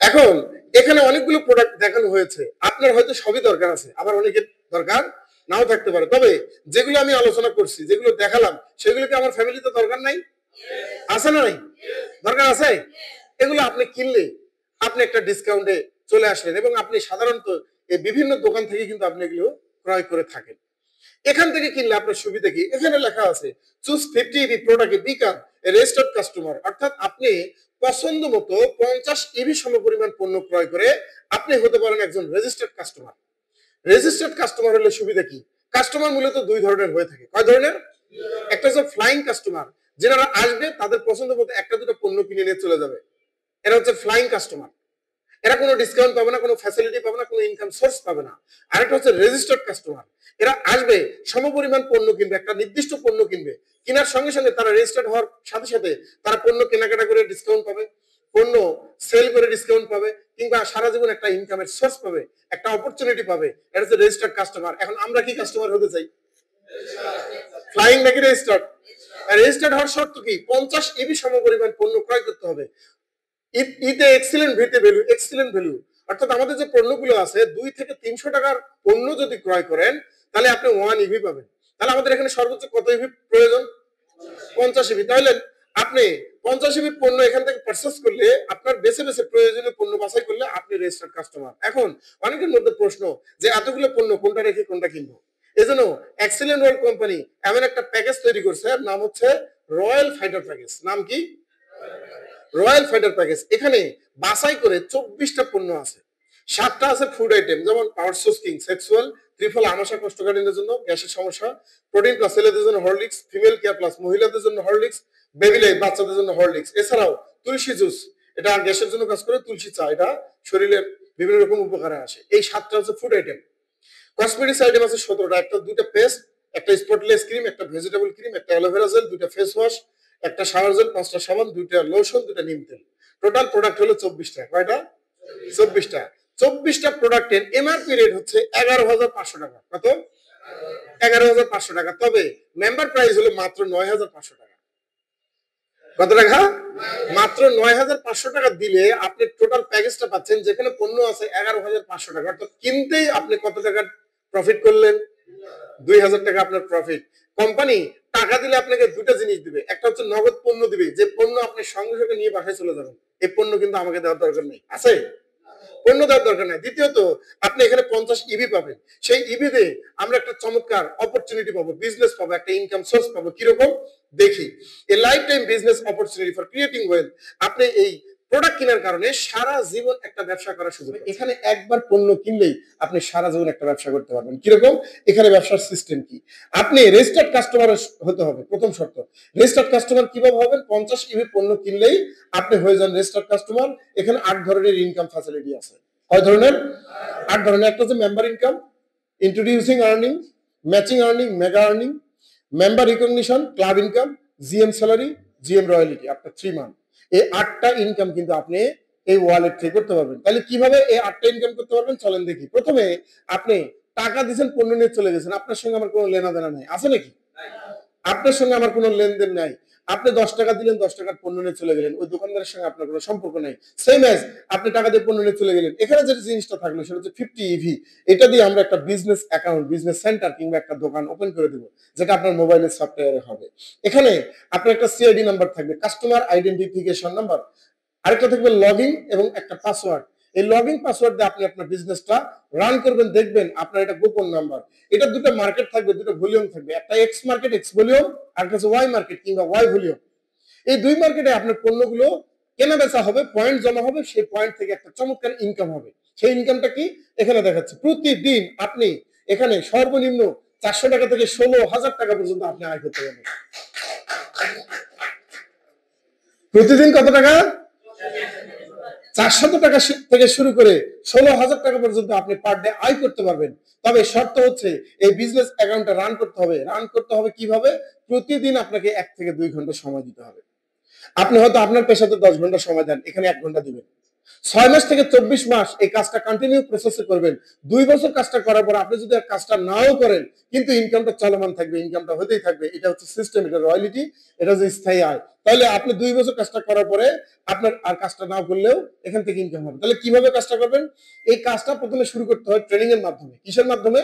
এখন এখানে অনেকগুলো প্রোডাক্ট দেখানো হয়েছে, আপনার হয়তো সবই দরকার আছে, আবার অনেকের দরকার নাও থাকতে পারে। তবে যেগুলো আমি আলোচনা করছি, যেগুলো দেখালাম, সেগুলোকে আমার ফ্যামিলিতে দরকার নাই? আছে না নাই? দরকার আছে। এগুলো আপনি কিনলে আপনি একটা ডিসকাউন্টে চলে আসলেন, এবং আপনি সাধারণত এই বিভিন্ন দোকান থেকে কিন্তু আপনি এগুলো ক্রয় করে থাকেন। এখান থেকে কিনলে আপনার সুবিধা কি? এখানে লেখা আছে choose 50 EB product become a registered customer, অর্থাৎ আপনি পছন্দ মতো 50 ইবি সমপরিমাণ পণ্য ক্রয় করে আপনি হতে পারেন একজন রেজিস্টার্ড কাস্টমার। রেজিস্টার্ড কাস্টমার হলে সুবিধা কি? কাস্টমার মূলত 2 ধরনের হয়ে থাকে। কয় ধরনের? একটা হচ্ছে ফ্লাইং কাস্টমার, যারা আসবে তাদের পছন্দ মতো একটা দুটো পণ্য কিনে নিয়ে চলে যাবে, এরা হচ্ছে ফ্লাইং কাস্টমার। এরা কোনো ডিসকাউন্ট পাবে না, কোনো ফ্যাসিলিটি পাবে না, কোনো ইনকাম সোর্স পাবে না। আরেকটা হচ্ছে রেজিস্টার্ড কাস্টমার, এরা আসবে, সমপরিমাণ পণ্য কিনবে, একটা নির্দিষ্ট পণ্য কিনবে, কেনার সঙ্গে সঙ্গে তারা রেজিস্টার্ড হওয়ার সাথে সাথে তারা পণ্য কেনাকাটা করে ডিসকাউন্ট পাবে, পণ্য সেল করে ডিসকাউন্ট পাবে, কিংবা সারা জীবন একটা ইনকামের সোর্স পাবে, একটা অপরচুনিটি পাবে। এটা হচ্ছে রেজিস্টার্ড কাস্টমার। এখন আমরা কি কাস্টমার হতে চাই? ফ্লাইং নাকি রেজিস্টার্ড? রেজিস্টার্ড হওয়ার শর্ত কি? 50 ইবি সমপরিমাণ পণ্য ক্রয় করতে হবে। ইতে এক্সিলেন্ট ভিতে ভ্যালু, এক্সিলেন্ট ভ্যালু, অর্থাৎ আমাদের যে পণ্যগুলো আছে 2 থেকে 300 টাকার পণ্য যদি ক্রয় করেন, তাহলে আপনি 1 ইভি পাবেন। তাহলে আমাদের এখানে সর্বোচ্চ কত ইভি প্রয়োজন? 50 ইভি। তাহলে আপনি 50 ইভি পণ্য এখান থেকে পারচেজ করলে, আপনার বেছে বেছে প্রয়োজনীয় পণ্য বাছাই করলে আপনি রেজিস্টার্ড কাস্টমার। এখন অনেকের মধ্যে প্রশ্ন যে এতগুলো পণ্য কোনটা রেখে কোনটা কিনবো? এজন্য এক্সিলেন্ট ওয়ার্ল্ড কোম্পানি এমন একটা প্যাকেজ তৈরি করছে, নাম হচ্ছে রয়্যাল ফাইটার প্যাকেজ। নাম কি? Royal fighter package. এখানে বাছাই করে 24টা পণ্য আছে। 7টা আছে ফুড আইটেম, যেমন পাওয়ার সোর্স কিং, সেক্সুয়াল, ত্রিফল আমাশা কোষ্ঠকাঠিন্যের জন্য, গ্যাসের সমস্যা, প্রোটিন প্লাস ছেলেদের জন্য হরলিক্স, ফিমেল কেয়ার প্লাস মহিলাদের জন্য হরলিক্স, বেবি লাইফ বাচ্চাদের জন্য হরলিক্স। এছাড়াও তুলসী জুস, এটা গ্যাসের জন্য কাজ করে, তুলসী চা, এটা শরীরের বিভিন্ন রকম উপকারে আসে। এই 7টা হচ্ছে ফুড আইটেম। কসমেটিক্স আইটেম আছে 17টা, একটা 2টা পেস্ট, একটা স্পটলেস ক্রিম, একটা ভেজিটেবল ক্রিম, একটা অ্যালোভেরা জেল, 2টা ফেস ওয়াশ, একটা শাওয়ার জেল, 5টা সাবান, 2টা লোশন, 2টা নিম তেল। টোটাল প্রোডাক্ট হলো 24টা। কয়টা? 24টা। 24টা প্রোডাক্টের এমআরপি রেট হচ্ছে 11,500 টাকা। কত? 11,500 টাকা। তবে মেম্বার প্রাইস হলো মাত্র 9,500 টাকা। কত টাকা? মাত্র 9,500 টাকা দিলে আপনি টোটাল প্যাকেজটা পাচ্ছেন, যেখানে পণ্য আছে 11,500 টাকা। অর্থাৎ কিনতেই আপনি কত টাকা প্রফিট করলেন? 2,000 টাকা আপনার প্রফিট। কোম্পানি টাকা দিলে আপনাকে 2টা জিনিস দিবে, একটা হচ্ছে নগদ পণ্য দিবে, যে পণ্য আপনি সঙ্গে সঙ্গে নিয়ে বাসায় চলে যাবেন। এই পণ্য কিন্তু আমাকে দেওয়ার দরকার নেই, আছে? পণ্য দেওয়ার দরকার নাই। দ্বিতীয়ত, আপনি এখানে 50 ইবি পাবেন। সেই ইবিতে আমরা একটা চমৎকার অপরচুনিটি পাবো, বিজনেস পাবো, একটা ইনকাম সোর্স পাবো। কিরকম? দেখি। এ life time business opportunity for creating wealth. আপনি এই প্রোডাক্ট কেনার কারণে সারা জীবন একটা ব্যবসা করার সুযোগ। এখানে একবার পণ্য কিনলেই আপনি সারা জীবন একটা ব্যবসা করতে পারবেন। কিরকম? এখানে ব্যবসার সিস্টেম কি? আপনি রেজিস্টার্ড কাস্টমার হতে হবে, প্রথম শর্ত। রেজিস্টার্ড কাস্টমার কিভাবে হবেন? 50 ইবি পণ্য কিনলেই আপনি হয়ে যান রেজিস্টার্ড কাস্টমার। এখানে 8 ধরনের ইনকাম ফ্যাসিলিটি আছে। কয় ধরনের? 8 ধরনের। একটা হচ্ছে member income, introducing earning, matching earning, mega earning, member recognition, club income, GM salary, GM royalty, আপনার 3 মান্থ। এই 8টা ইনকাম কিন্তু আপনি এই ওয়ালেট থেকে করতে পারবেন। তাহলে কিভাবে এই 8টা ইনকাম করতে পারবেন চলেন দেখি। প্রথমে আপনি টাকা দিয়েছেন, পণ্য নিয়ে চলে গেছেন, আপনার সঙ্গে আমার কোনো লেনাদেনা নাই, আছে নাকি? আপনার সঙ্গে আমার কোনো লেনদেন নাই। আপনি 10 টাকা দিলেন, 10 টাকার পণ্য নিয়ে চলে গেলেন, ওই দোকানদারের সঙ্গে আপনার কোনো সম্পর্ক নাই। সেম এজ আপনি টাকা দিয়ে পণ্য নিয়ে চলে গেলেন। এখানে যে জিনিসটা থাকলো সেটা হচ্ছে 50 ইভি। এটা দিয়ে আমরা একটা বিজনেস অ্যাকাউন্ট, বিজনেস সেন্টার কিংবা একটা দোকান ওপেন করে দেব, যেটা আপনার মোবাইলের সফটওয়্যারে হবে। এখানে আপনার একটা সিআইডি নাম্বার থাকবে, কাস্টমার আইডেন্টিফিকেশন নাম্বার, আরেকটা থাকবে লগইন এবং একটা পাসওয়ার্ড। এই লগইন পাসওয়ার্ড দিয়ে আপনি আপনার বিজনেসটা রান করবেন, দেখবেন আপনার এটা গোপন নাম্বার। এটা দুটো মার্কেট থাকবে, দুটো ভলিউম থাকবে, একটা এক্স মার্কেট এক্স ভলিউম, আর একটা ওয়াই মার্কেট কিংবা ওয়াই ভলিউম। এই দুই মার্কেটে আপনার পণ্যগুলো কেনা বেচা হবে, পয়েন্ট জমা হবে, সেই পয়েন্ট থেকে একটা চমৎকার ইনকাম হবে। সেই ইনকামটা কি এখানে দেখাচ্ছে। প্রতিদিন আপনি এখানে সর্বনিম্ন 400 টাকা থেকে 16,000 টাকা পর্যন্ত আপনি আয় করতে পারবেন। প্রতিদিন কত টাকা? 400 টাকা থেকে শুরু করে 16,000 টাকা পর্যন্ত আপনি পার ডে আয় করতে পারবেন। তবে শর্ত হচ্ছে এই বিজনেস অ্যাকাউন্টটা রান করতে হবে। রান করতে হবে কিভাবে? প্রতিদিন আপনাকে 1 থেকে 2 ঘন্টা সময় দিতে হবে। আপনি হয়তো আপনার পেশাতে 10 ঘন্টা সময় দেন, এখানে 1 ঘন্টা দিবেন। 6 মাস থেকে 24 মাস এই কাজটা কন্টিনিউ প্রসেসে করবেন। 2 বছর কাজটা করার পর আপনি যদি আর কাজটা নাও করেন, কিন্তু ইনকামটা চলমান থাকবে, ইনকামটা হতেই থাকবে। এটা হচ্ছে সিস্টেম, এটা রয়্যালিটি, এটা হচ্ছে স্থায়ী আয়। তাহলে আপনি 2 বছর কাজটা করার পরে আপনার আর কাজটা নাও করলেও এখান থেকে ইনকাম হবে। তাহলে কিভাবে কাজটা করবেন? এই কাজটা প্রথমে শুরু করতে হয় ট্রেনিং এর মাধ্যমে। কিসের মাধ্যমে?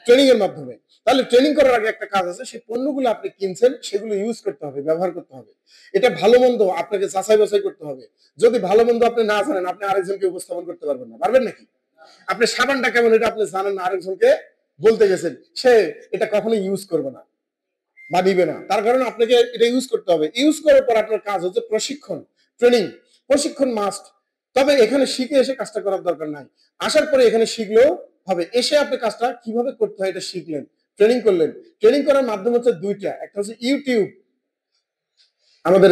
ট্রেনিং এর মাধ্যমে। তাহলে ট্রেনিং করার আগে একটা কাজ আছে, সেই পণ্যগুলো আপনি কিনছেন সেগুলো ইউজ করতে হবে, ব্যবহার করতে হবে। এটা ভালো মন্দ আপনাকে যাচাই বাছাই করতে হবে। যদি ভালো মন্দ আপনি না জানেন, আপনি আরেকজনকে উপস্থাপন করতে পারবেন না। পারবেন নাকি? আপনি সাবানটা কেমন এটা আপনি জানেন না, আরেকজনকে বলতে গেছেন, সে এটা কখনো ইউজ করবে না বা নিবে না। তার কারণে আপনাকে এটা ইউজ করতে হবে। ইউজ করার পর আপনার কাজ হচ্ছে প্রশিক্ষণ, ট্রেনিং। প্রশিক্ষণ মাস্ট। তবে এখানে শিখে এসে কাজটা করার দরকার নাই। আসার পরে এখানে শিখলেও হবে। এসে আপনি কাজটা কিভাবে করতে হয় এটা শিখলেন, ট্রেনিং করলেন। ট্রেনিং করার মাধ্যম হচ্ছে দুইটা। একটা হচ্ছে ইউটিউব, আমাদের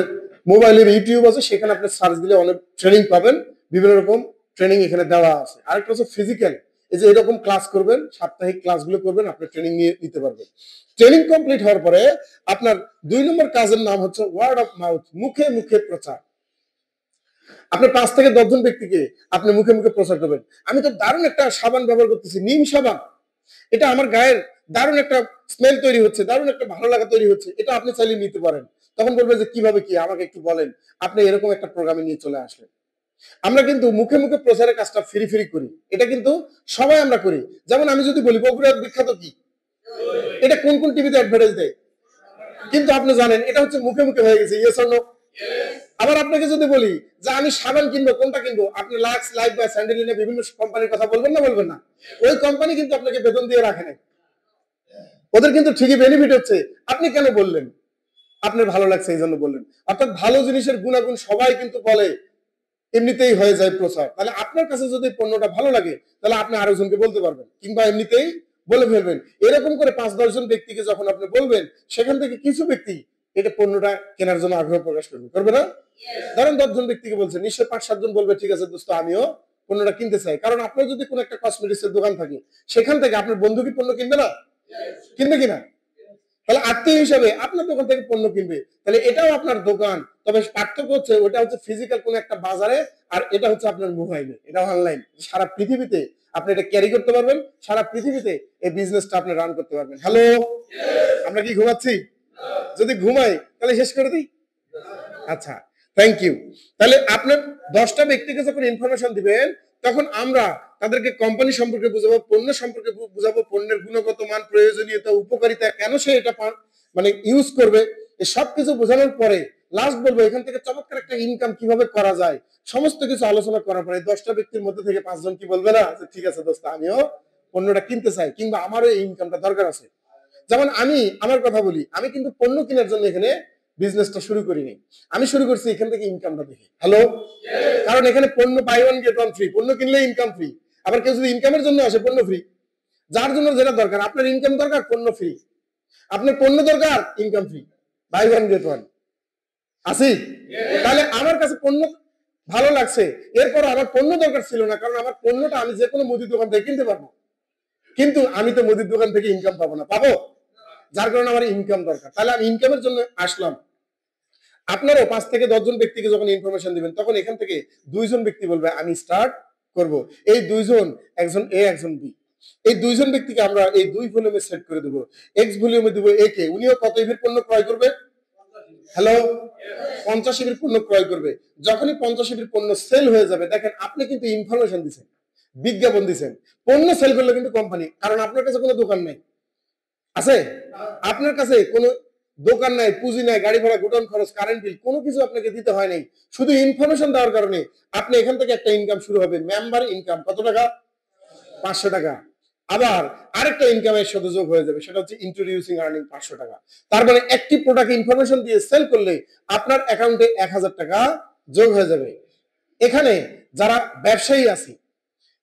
মোবাইলের ইউটিউব আছে, সেখানে আপনি সার্চ দিলে অনেক ট্রেনিং পাবেন, বিভিন্ন রকম ট্রেনিং এখানে দেওয়া আছে। আরেকটা হচ্ছে ফিজিক্যাল, এই যে এরকম ক্লাস করবেন, সাপ্তাহিক ক্লাসগুলো করবেন, আপনি ট্রেনিং নিয়ে নিতে পারবেন। ট্রেনিং কমপ্লিট হওয়ার পরে আপনার 2 নম্বর কাজের নাম হচ্ছে ওয়ার্ড অফ মাউথ, মুখে মুখে প্রচার। আপনি 5 থেকে 10 জন ব্যক্তিকে আপনি মুখে মুখে প্রচার করবেন, আমি তো দারুণ একটা সাবান ব্যবহার করতেছি, নিম সাবান, এটা আমার গায়ের দারুণ একটা স্মেল তৈরি হচ্ছে, দারুণ একটা ভালো লাগা তৈরি হচ্ছে, এটা আপনি চাইলে নিতে পারেন। তখন বলবে যে কিভাবে কি, আমাকে একটু বলেন। আপনি এরকম একটা প্রোগ্রামে নিয়ে চলে আসলেন। আমরা কিন্তু মুখে মুখে প্রচারের কাজটা ফ্রি ফ্রি করি, এটা কিন্তু সবাই আমরা করি। যেমন আমি যদি বলি বগুড়ার বিখ্যাত কি, এটা কোন কোন টিভিতে অ্যাডভার্টাইজ দেয়, কিন্তু আপনি জানেন এটা হচ্ছে মুখে মুখে হয়ে গেছে। Yes or no? আবার আপনাকে যদি বলি যে আমি সাবান কিনবো, কোনটা কিনবো, আপনি লাক্স, লাইফ বা স্যান্ডেলিনা বিভিন্ন কোম্পানির কথা বলবেন না? বলবেন না? ওই কোম্পানি কিন্তু আপনাকে বেতন দিয়ে রাখে না, ওদের কিন্তু ঠিকই বেনিফিট হচ্ছে। আপনি কেন বললেন? আপনার ভালো লাগছে এই জন্য বললেন। অর্থাৎ ভালো জিনিসের গুণাগুণ সবাই কিন্তু বলে, এমনিতেই হয়ে যায় প্রচার। তাহলে আপনার কাছে যদি পণ্যটা ভালো লাগে, তাহলে আপনি আরেকজনকে বলতে পারবেন, কিংবা এমনিতেই বলে ফেলবেন। এরকম করে 5-10 জন ব্যক্তিকে যখন আপনি বলবেন, সেখান থেকে কিছু ব্যক্তি এটা পণ্যটা কেনার জন্য আগ্রহ প্রকাশ করবে, করবে না? ধরেন 10 জন ব্যক্তিকে বলছেন, নিশ্চয় 5-7 জন বলবে ঠিক আছে দোস্ত, আমিও পণ্যটা কিনতে চাই। কারণ আপনার যদি কোনো একটা কসমেটিক্স এর দোকান থাকে, সেখান থেকে আপনার বন্ধু কি পণ্য কিনবে না? কিনবে কিনা? তাহলে আত্মীয় হিসাবে আপনার দোকান থেকে পণ্য কিনবে। তাহলে এটাও আপনার দোকান, তবে পার্থক্য হচ্ছে ওটা হচ্ছে ফিজিক্যাল কোন একটা বাজারে, আর এটা হচ্ছে আপনার মোবাইলে, এটা অনলাইন। সারা পৃথিবীতে আপনি এটা ক্যারি করতে পারবেন, সারা পৃথিবীতে এই বিজনেসটা আপনি রান করতে পারবেন। হ্যালো, আমরা কি ঘুমাচ্ছি? যদি ঘুমাই তাহলে শেষ করে দিই। আচ্ছা, থ্যাংক ইউ। তাহলে আপনার 10টা ব্যক্তিকে যখন ইনফরমেশন দিবেন, তখন আমরা তাদেরকে কোম্পানি সম্পর্কে বুঝাবো, পণ্য সম্পর্কে বুঝাবো, পণ্যের গুণগত মান, প্রয়োজনীয়তা, উপকারিতা, কেন সে এটা মানে ইউজ করবে, এই সব কিছু বোঝানোর পরে লাস্ট বলবো এখান থেকে চমৎকার একটা ইনকাম কিভাবে করা যায়। সমস্ত কিছু আলোচনা করার পরে 10টা ব্যক্তির মধ্যে থেকে 5 জন কি বলবে না যে ঠিক আছে দোস্ত, আমিও পণ্যটা কিনতে চাই, কিংবা আমারও এই ইনকামটা দরকার আছে। যেমন আমি আমার কথা বলি, আমি কিন্তু পণ্য কেনার জন্য এখানে বিজনেসটা শুরু করিনি, আমি শুরু করছি এখান থেকে ইনকামটা দেখে। হ্যালো, কারণ এখানে পণ্য buy one get one free, পণ্য কিনলে ইনকাম ফ্রি। আবার কেউ যদি ইনকামের জন্য আসে, পণ্য ফ্রি। যার জন্য যেটা দরকার, আপনার ইনকাম দরকার, পণ্য ফ্রি। আপনার পণ্য দরকার, income free, buy one get one. আসি? তাহলে আমার কাছে পণ্য ভালো লাগছে, এরপর আমার পণ্য দরকার ছিল না, কারণ আমার পণ্যটা আমি যে কোনো মুদির দোকান থেকে কিনতে পারবো। কিন্তু আমি তো মুদির দোকান থেকে ইনকাম পাবো না, পাবো? যার কারণে আমার ইনকাম দরকার। তাহলে আমি ইনকামের জন্য আসলাম। আপনারও 5 থেকে 10 জন ব্যক্তিকে যখন ইনফরমেশন দিবেন, তখন এখান থেকে 2 জন ব্যক্তি বলবে আমি স্টার্ট করব। এই 2 জন, একজন এ একজন বি, এই 2 জন ব্যক্তিকে আমরা এই 2 ভলিউমে সেট করে দেব। এক্স ভলিউমে দেব এ কে, উনিও কত ইভির পণ্য ক্রয় করবে? হ্যালো, 50 ইভির পণ্য ক্রয় করবে। যখনই 50 ইভির পণ্য সেল হয়ে যাবে, দেখেন আপনি কিন্তু ইনফরমেশন দিচ্ছেন, বিজ্ঞাপন দিচ্ছেন। পণ্য সেল করলে কিন্তু কোম্পানি, কারণ আপনার কাছে কোনো দোকান নেই, আছে? আপনার কাছে কোনো দোকান নাই, পুঁজি নাই, গাড়ি ভাড়া, গোডাউন খরচ, কারেন্ট বিল, কোনো কিছু আপনাকে দিতে হয় নাই। শুধু ইনফরমেশন দেওয়ার কারণে আপনি এখান থেকে একটা ইনকাম শুরু হবে। মেম্বার ইনকাম কত টাকা? 500 টাকা। আবার আরেকটা ইনকামের সাথে যোগ হয়ে যাবে, সেটা হচ্ছে ইন্ট্রোডিউসিং আর্নিং 500 টাকা। তার মানে একটি প্রোডাক্ট ইনফরমেশন দিয়ে সেল করলে আপনার অ্যাকাউন্টে 1000 টাকা যোগ হয়ে যাবে। এখানে যারা ব্যবসায়ী আছে,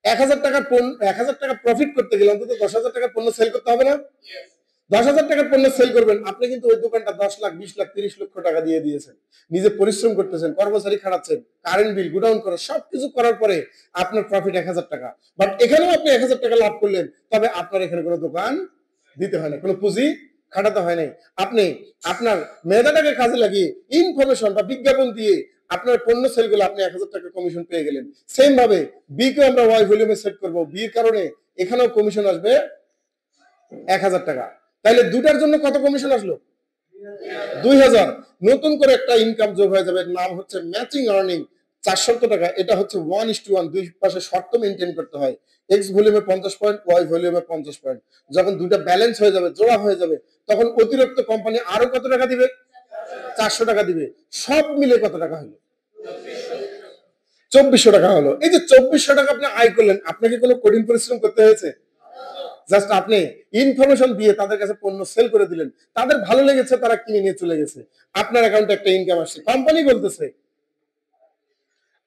1000 টাকার পণ্য, 1000 টাকা প্রফিট করতে গেলে অন্তত 10,000 টাকার পণ্য সেল করতে হবে না? 10,000 টাকার পণ্য সেল করবেন, আপনি কিন্তু ওই দোকানটা 10 লাখ, 20 লাখ, 30 লক্ষ টাকা দিয়ে দিয়েছেন। নিজে পরিশ্রম করতেছেন, কর্মচারী খাটাচ্ছেন, কারেন্ট বিল, গোডাউন খরচ সবকিছু করার পরে আপনার প্রফিট 1000 টাকা। বাট এখানেও আপনি 1000 টাকা লাভ করলেন, তবে আপনার এখানে কোনো দোকান দিতে হয় না, কোনো পুঁজি খাটাতে হয় নাই। আপনি আপনার মেধাটাকে কাজে লাগিয়ে ইনফরমেশন বা বিজ্ঞাপন দিয়ে আপনার পণ্য সেল করলে আপনি 1000 টাকা কমিশন পেয়ে গেলেন। সেম ভাবে বি কে আমরা ওয়াই ভলিউমে সেট করব, বির কারণে এখানেও কমিশন আসবে 1000 টাকা। তাইলে দুটার জন্য কত কমিশন আসলো? 2000। নতুন করে একটা ইনকাম যোগ হয়ে যাবে, নাম হচ্ছে ম্যাচিং আর্নিং 400 টাকা। এটা হচ্ছে 1:1, দুই পাশে শর্ত মেনটেন করতে হয়। এক্স ভলিউমে 50 পয়েন্ট, ওয়াই ভলিউমে 50 পয়েন্ট। যখন দুটা ব্যালেন্স হয়ে যাবে, জোড়া হয়ে যাবে, তখন অতিরিক্ত কোম্পানি আরো কত টাকা দিবে? 400 টাকা দিবে। সব মিলে কত টাকা হলো? 2400 টাকা হলো। এই যে 2400 টাকা আপনি আয় করলেন, আপনাকে কোনো কঠিন পরিশ্রম করতে হয়েছে? জাস্ট আপনি ইনফরমেশন দিয়ে তাদের কাছে পণ্য সেল করে দিলেন, তাদের ভালো লেগেছে, তারা কিনে নিয়ে চলে গেছে, আপনার অ্যাকাউন্টে একটা ইনকাম আসছে। কোম্পানি বলতেছে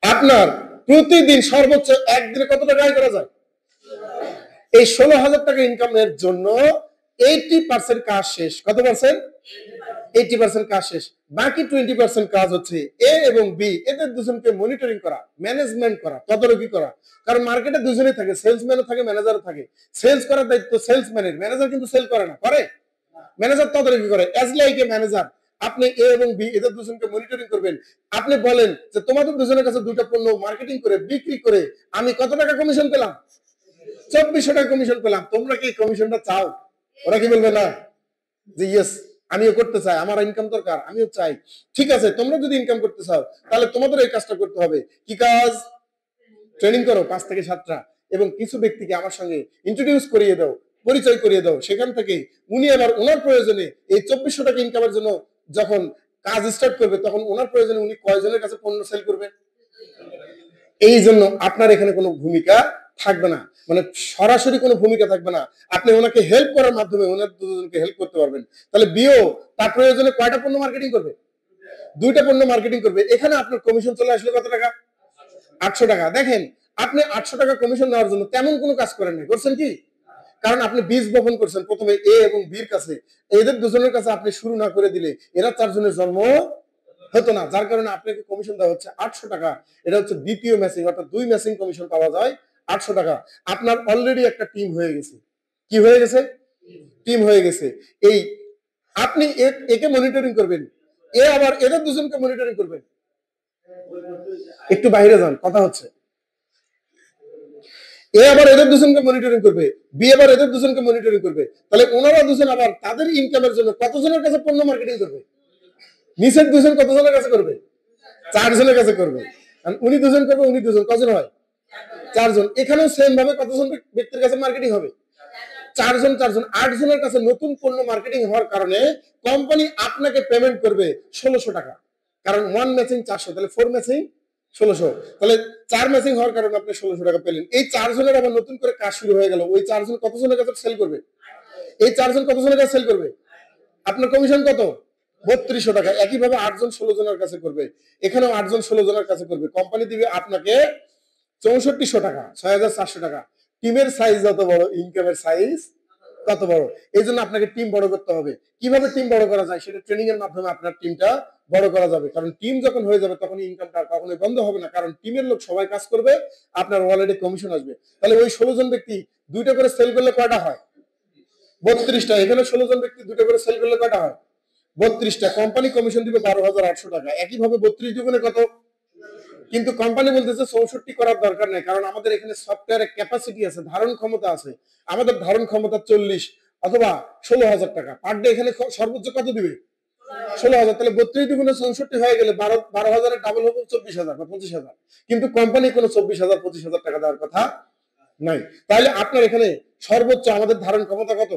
আপনার প্রতিদিন সর্বোচ্চ একদিনে কত টাকা আয় করা যায়? এই 16,000 টাকা ইনকামের জন্য 80% কাজ শেষ। কত পার্সেন্ট? 80% কাজ শেষ। বাকি 20% কাজ হচ্ছে এ এবং বি, এদের দুজনকে মনিটরিং করা, ম্যানেজমেন্ট করা, তদারকি করা। কারণ মার্কেটে দুজনেই থাকে, সেলসম্যানও থাকে, ম্যানেজারও থাকে। সেলস করার দায়িত্ব সেলসম্যানের, ম্যানেজার কিন্তু সেল করে না, করে ম্যানেজার তদারকি করে। অ্যাজ লাইক এ ম্যানেজার, আপনি এ এবং বি এদের দুজনকে মনিটরিং করবেন। আপনি বলেন যে তোমাদের দুজনের কাছে দুটো পণ্য মার্কেটিং করে বিক্রি করে আমি কত টাকা কমিশন পেলাম? 2400 টাকা কমিশন পেলাম। তোমরা কি কমিশনটা চাও? ওরা কি বলবে না যে ইয়েস, আমিও করতে চাই, আমার ইনকাম দরকার, আমিও চাই। ঠিক আছে, তোমরা যদি ইনকাম করতে চাও তাহলে তোমাদের এই কাজটা করতে হবে। কি কাজ? ট্রেনিং করো 5 থেকে 7টা, এবং কিছু ব্যক্তিকে আমার সঙ্গে ইন্ট্রোডিউস করিয়ে দাও, পরিচয় করিয়ে দাও। সেখান থেকে উনি আবার ওনার প্রয়োজনে এই 2400 টাকা ইনকামের জন্য যখন কাজ স্টার্ট করবে, তখন ওনার প্রয়োজনে উনি কয়জনের কাছে পণ্য সেল করবে? এই জন্য আপনার এখানে কোনো ভূমিকা থাকবে না, মানে সরাসরি কোনো ভূমিকা থাকবে না। আপনি ওনাকে হেল্প করার মাধ্যমে ওনার দুজনকে হেল্প করতে পারবেন। তাহলে বিও তার প্রয়োজনে কয়টা পণ্য মার্কেটিং করবে? 2টা পণ্য মার্কেটিং করবে। এখানে আপনার কমিশন চলে আসলে কত টাকা? 800 টাকা। দেখেন, আপনি 800 টাকা কমিশন নেওয়ার জন্য তেমন কোনো কাজ করেন না, করছেন কি? কারণ আপনি বীজ বপন করছেন প্রথমে এ এবং বির কাছে। এদের দুজনের কাছে আপনি শুরু না করে দিলে এরা 4 জনের জন্ম হতো না, যার কারণে আপনাকে কমিশন দেওয়া হচ্ছে 800 টাকা। এটা হচ্ছে দ্বিতীয় ম্যাচিং, অর্থাৎ 2 ম্যাচিং কমিশন পাওয়া যায় 800 টাকা। আপনার অলরেডি একটা টিম হয়ে গেছে। কি হয়ে গেছে? টিম হয়ে গেছে। এই আপনি একে মনিটরিং করবেন, এ আবার এদের দুজনকে মনিটরিং করবেন। একটু বাইরে যান, কথা হচ্ছে। এ আবার এদের দুজনকে মনিটরিং করবে, বি আবার এদের দুজনকে মনিটরিং করবে। তাহলে ওনারা দুজন আবার তাদের ইনকামের জন্য কতজনের কাছে পণ্য মার্কেটিং করবে? নিচের দুজন কতজনের কাছে করবে? 4 জনের কাছে করবে। উনি দুজন করবে, উনি দুজন, কজন হয়? 4 জন। এখানেও সেম ভাবে কতজন ব্যক্তির কাছে মার্কেটিং হবে? 4 জন, 4 জন, 8 জনের কাছে নতুন পণ্য মার্কেটিং হওয়ার কারণে কোম্পানি আপনাকে পেমেন্ট করবে 1600 টাকা। কারণ 1 ম্যাচিং 400, তাহলে 4 ম্যাচিং 1600, তাহলে 4 ম্যাচিং হওয়ার কারণে আপনি 1600 টাকা পেলেন। এই 4 জনের আবার নতুন করে কাজ শুরু হয়ে গেল। ওই 4 জন কতজনের কাছে সেল করবে? এই 4 জন কতজনের কাছে সেল করবে? আপনার কমিশন কত? 3200 টাকা। একইভাবে 8 জন 16 জনের কাছে করবে। এখানেও 8 জন 16 জনের কাছে করবে। কোম্পানি দিবে আপনাকে 6400 টাকা, 6400 টাকা। টিমের সাইজ যত বড়, ইনকামের সাইজ তত বড়। এই জন্য আপনাকে টিম বড় করতে হবে। কিভাবে টিম বড় করা যায় সেটা ট্রেনিং এর মাধ্যমে আপনার টিমটা বড় করা যাবে। কারণ টিম যখন হয়ে যাবে তখন ইনকামটা কখনোই বন্ধ হবে না, কারণ টিমের লোক সবাই কাজ করবে, আপনার ওয়ালেটে কমিশন আসবে। তাহলে ওই 16 জন ব্যক্তি 2টা করে সেল করলে কয়টা হয়? 32টা। এখানে 16 জন ব্যক্তি 2টা করে সেল করলে কয়টা হয়? 32টা। কোম্পানি কমিশন দিবে 12,800 টাকা। একইভাবে 32 দুগুণে কত? কিন্তু কোম্পানি বলতেছে 64 করার দরকার নেই, কারণ আমাদের এখানে সফটওয়্যারের ক্যাপাসিটি আছে, ধারণ ক্ষমতা আছে। আমাদের ধারণ ক্ষমতা 40 অথবা 16,000 টাকা পার ডে। এখানে সর্বোচ্চ কত দিবে? 16,000। তাহলে 32 দুগুণে 64 হয়ে গেলে 12,000 এর ডাবল হবে 24,000 বা 25,000। কিন্তু কোম্পানি কোনো 24,000 25,000 টাকা দেওয়ার কথা নাই। তাহলে আপনার এখানে সর্বোচ্চ আমাদের ধারণ ক্ষমতা কত?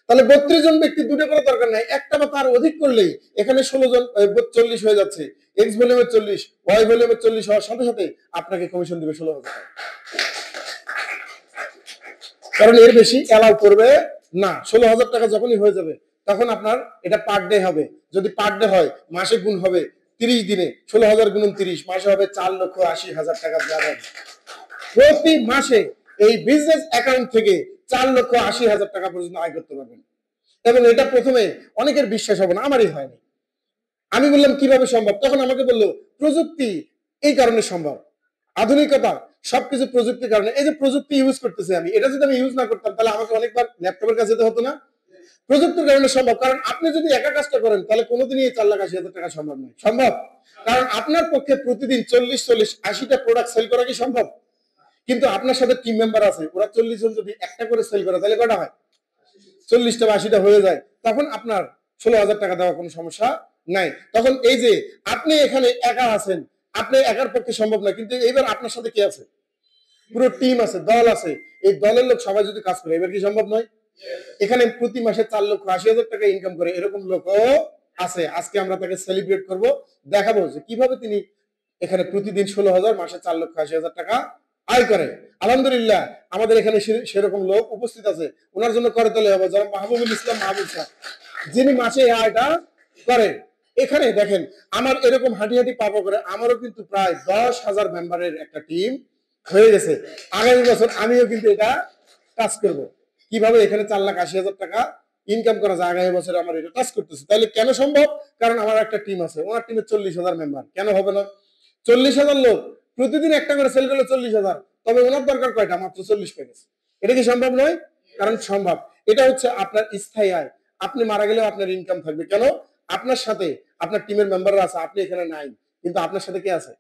তাহলে 32 জন ব্যক্তি দুটো করার দরকার নাই, একটা বা তার অধিক করলেই এখানে 16 জন 40 হয়ে যাচ্ছে। এক্স ভলিউমের 40, ওয়াই ভলিউমের 40 হওয়ার সাথে সাথে আপনাকে কমিশন দিবে 16,000 টাকা। কারণ এর বেশি অ্যালাউ করবে না। 16,000 টাকা যখনই হয়ে যাবে তখন আপনার এটা পার ডে হবে। যদি পার ডে হয় মাসে গুণ হবে 30 দিনে, 16,000 গুণ 30 মাসে হবে 4,80,000 টাকা যাবেন প্রতি মাসে। এই বিজনেস অ্যাকাউন্ট থেকে 4,80,000 টাকা পর্যন্ত আয় করতে পারবেন। এবং এটা প্রথমে অনেকের বিশ্বাস হবে না, আমারই হয়নি। আমি বললাম কিভাবে সম্ভব, তখন আমাকে বললো প্রযুক্তি এই কারণে সম্ভব, আধুনিকতা সবকিছু প্রযুক্তির কারণে। এই যে প্রযুক্তি ইউজ করতেছি আমি, এটা যদি আমি ইউজ না করতাম তাহলে আমাকে অনেকবার ল্যাপটপের কাছে যেতে হতো না। প্রযুক্তির কারণে সম্ভব, কারণ আপনি যদি একা কাজটা করেন তাহলে কোনোদিনই 4,80,000 টাকা সম্ভব নয়। সম্ভব, কারণ আপনার পক্ষে প্রতিদিন 40-80টা প্রোডাক্ট সেল করা কি সম্ভব? কিন্তু আপনার সাথে টিম মেম্বার আছে, ওরা 40 জন যদি একটা করে সেল করে তাহলে কটা হয়? 40টা বা 80টা হয়ে যায়। তখন আপনার 16,000 টাকা দেওয়া কোনো সমস্যা নাই। তখন এই যে আপনি এখানে একা আছেন, আপনি একার পক্ষে সম্ভব না, কিন্তু এইবার আপনার সাথে কি আছে? পুরো টিম আছে, দল আছে। এই দলের লোক সবাই যদি কাজ করে এবার কি সম্ভব নয়? এখানে প্রতি মাসে 4,80,000 টাকা ইনকাম করে এরকম লোকও আছে। আজকে আমরা তাকে সেলিব্রেট করব, দেখাবো যে কিভাবে তিনি এখানে প্রতিদিন 16,000, মাসে 4,80,000 টাকা আয় করে। আলহামদুলিল্লাহ আমাদের এখানে সেরকম লোক উপস্থিত আছে। ওনার জন্য করে তোলে হবে যারা মাহবুবুল ইসলাম মাহবুব স্যার, যিনি মাসে এই আয়টা করেন। এখানে দেখেন আমার এরকম হাঁটি হাঁটি পাবো করে আমারও কিন্তু প্রায় 10,000 মেম্বারের একটা টিম হয়ে গেছে। আগামী বছর আমিও কিন্তু এটা কাজ করব, কিভাবে এখানে 4,80,000 টাকা ইনকাম করা যায়। আগামী বছর আমার এটা কাজ করতেছে। তাহলে কেন সম্ভব? কারণ আমার একটা টিম আছে, ওনার টিমে 40,000 মেম্বার। কেন হবে না? 40,000 লোক প্রতিদিন একটা করে সেল করলে 40,000, তবে ওনার দরকার কয়টা? মাত্র 40 প্যাকেজ। এটা কি সম্ভব নয়? কারণ সম্ভব। এটা হচ্ছে আপনার স্থায়ী আয়। আপনি মারা গেলেও আপনার ইনকাম থাকবে। কেন? আপনার সাথে আপনার টিমের মেম্বাররা আছে, আপনি এখানে নাই, কিন্তু আপনার সাথে কে আছে?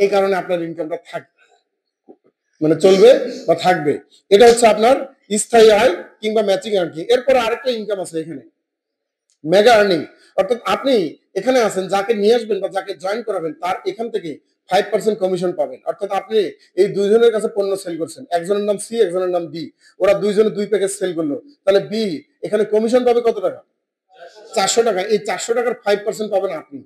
এই কারণে আপনার ইনকামটা থাকবে, মানে চলবে বা থাকবে। এটা হচ্ছে আপনার স্থায়ী আয় কিংবা ম্যাচিং আর্নিং। এরপরে আরেকটা ইনকাম আছে এখানে, মেগা আর্নিং। অর্থাৎ আপনি এখানে আছেন, যাকে নিয়ে আসবেন বা যাকে জয়েন করাবেন তার এখান থেকে 5% কমিশন পাবেন। অর্থাৎ আপনি এই দুইজনের কাছে পণ্য সেল করছেন, একজনের নাম সি, একজনের নাম বি, ওরা দুইজনে 2 প্যাকেজ সেল করলো, তাহলে বি এখানে কমিশন পাবে কত টাকা? 400 টাকা। এই 400 টাকার 5% পাবেন আপনি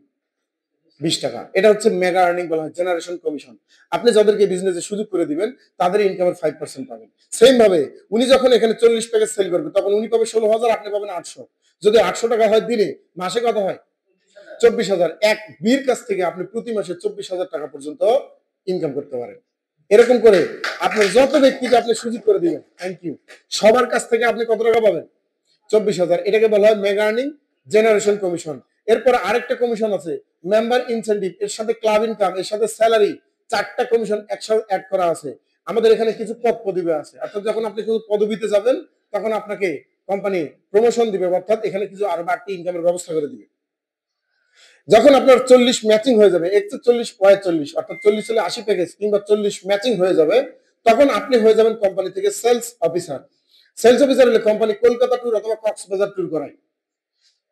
20 টাকা। এটা হচ্ছে মেগা আর্নিং বলা হয়, জেনারেশন কমিশন। আপনি যাদেরকে বিজনেসে সুযোগ করে দিবেন তাদের ইনকামের 5% পাবেন। সেম ভাবে উনি যখন এখানে 40 প্যাকেজ সেল করবে তখন উনি পাবে 16,000, আপনি পাবেন 800। যদি 800 টাকা হয় দিনে, মাসে কত হয়? 24,000। এক বীর কাছ থেকে আপনি প্রতি মাসে 24,000 টাকা পর্যন্ত ইনকাম করতে পারেন। এরকম করে আপনার যত ব্যক্তিকে আপনি সুযোগ করে দিবেন, থ্যাংক ইউ, সবার কাছ থেকে আপনি কত টাকা পাবেন? 24,000। এটাকে বলা হয় মেগা আর্নিং জেনারেশন কমিশন। এরপর আরেকটা কমিশন আছে মেম্বার ইনসেন্টিভ, এর সাথে ক্লাব ইনকাম, এর সাথে স্যালারি, 4টা কমিশন একসাথে অ্যাড করা আছে। আমাদের এখানে কিছু পদ পদবি আছে, অর্থাৎ যখন আপনি কিছু পদবিতে যাবেন তখন আপনাকে কোম্পানি প্রমোশন দিবে, অর্থাৎ এখানে কিছু আরো বাড়তি ইনকামের ব্যবস্থা করে দিবে। যখন আপনার 40 ম্যাচিং হয়ে যাবে, 41, 45, অর্থাৎ 40 হলে 80 প্যাকেজ কিংবা 40 ম্যাচিং হয়ে যাবে, তখন আপনি হয়ে যাবেন কোম্পানি থেকে সেলস অফিসার। সেলস অফিসার হলে কোম্পানি কলকাতা ট্যুর অথবা কক্সবাজার ট্যুর করায়।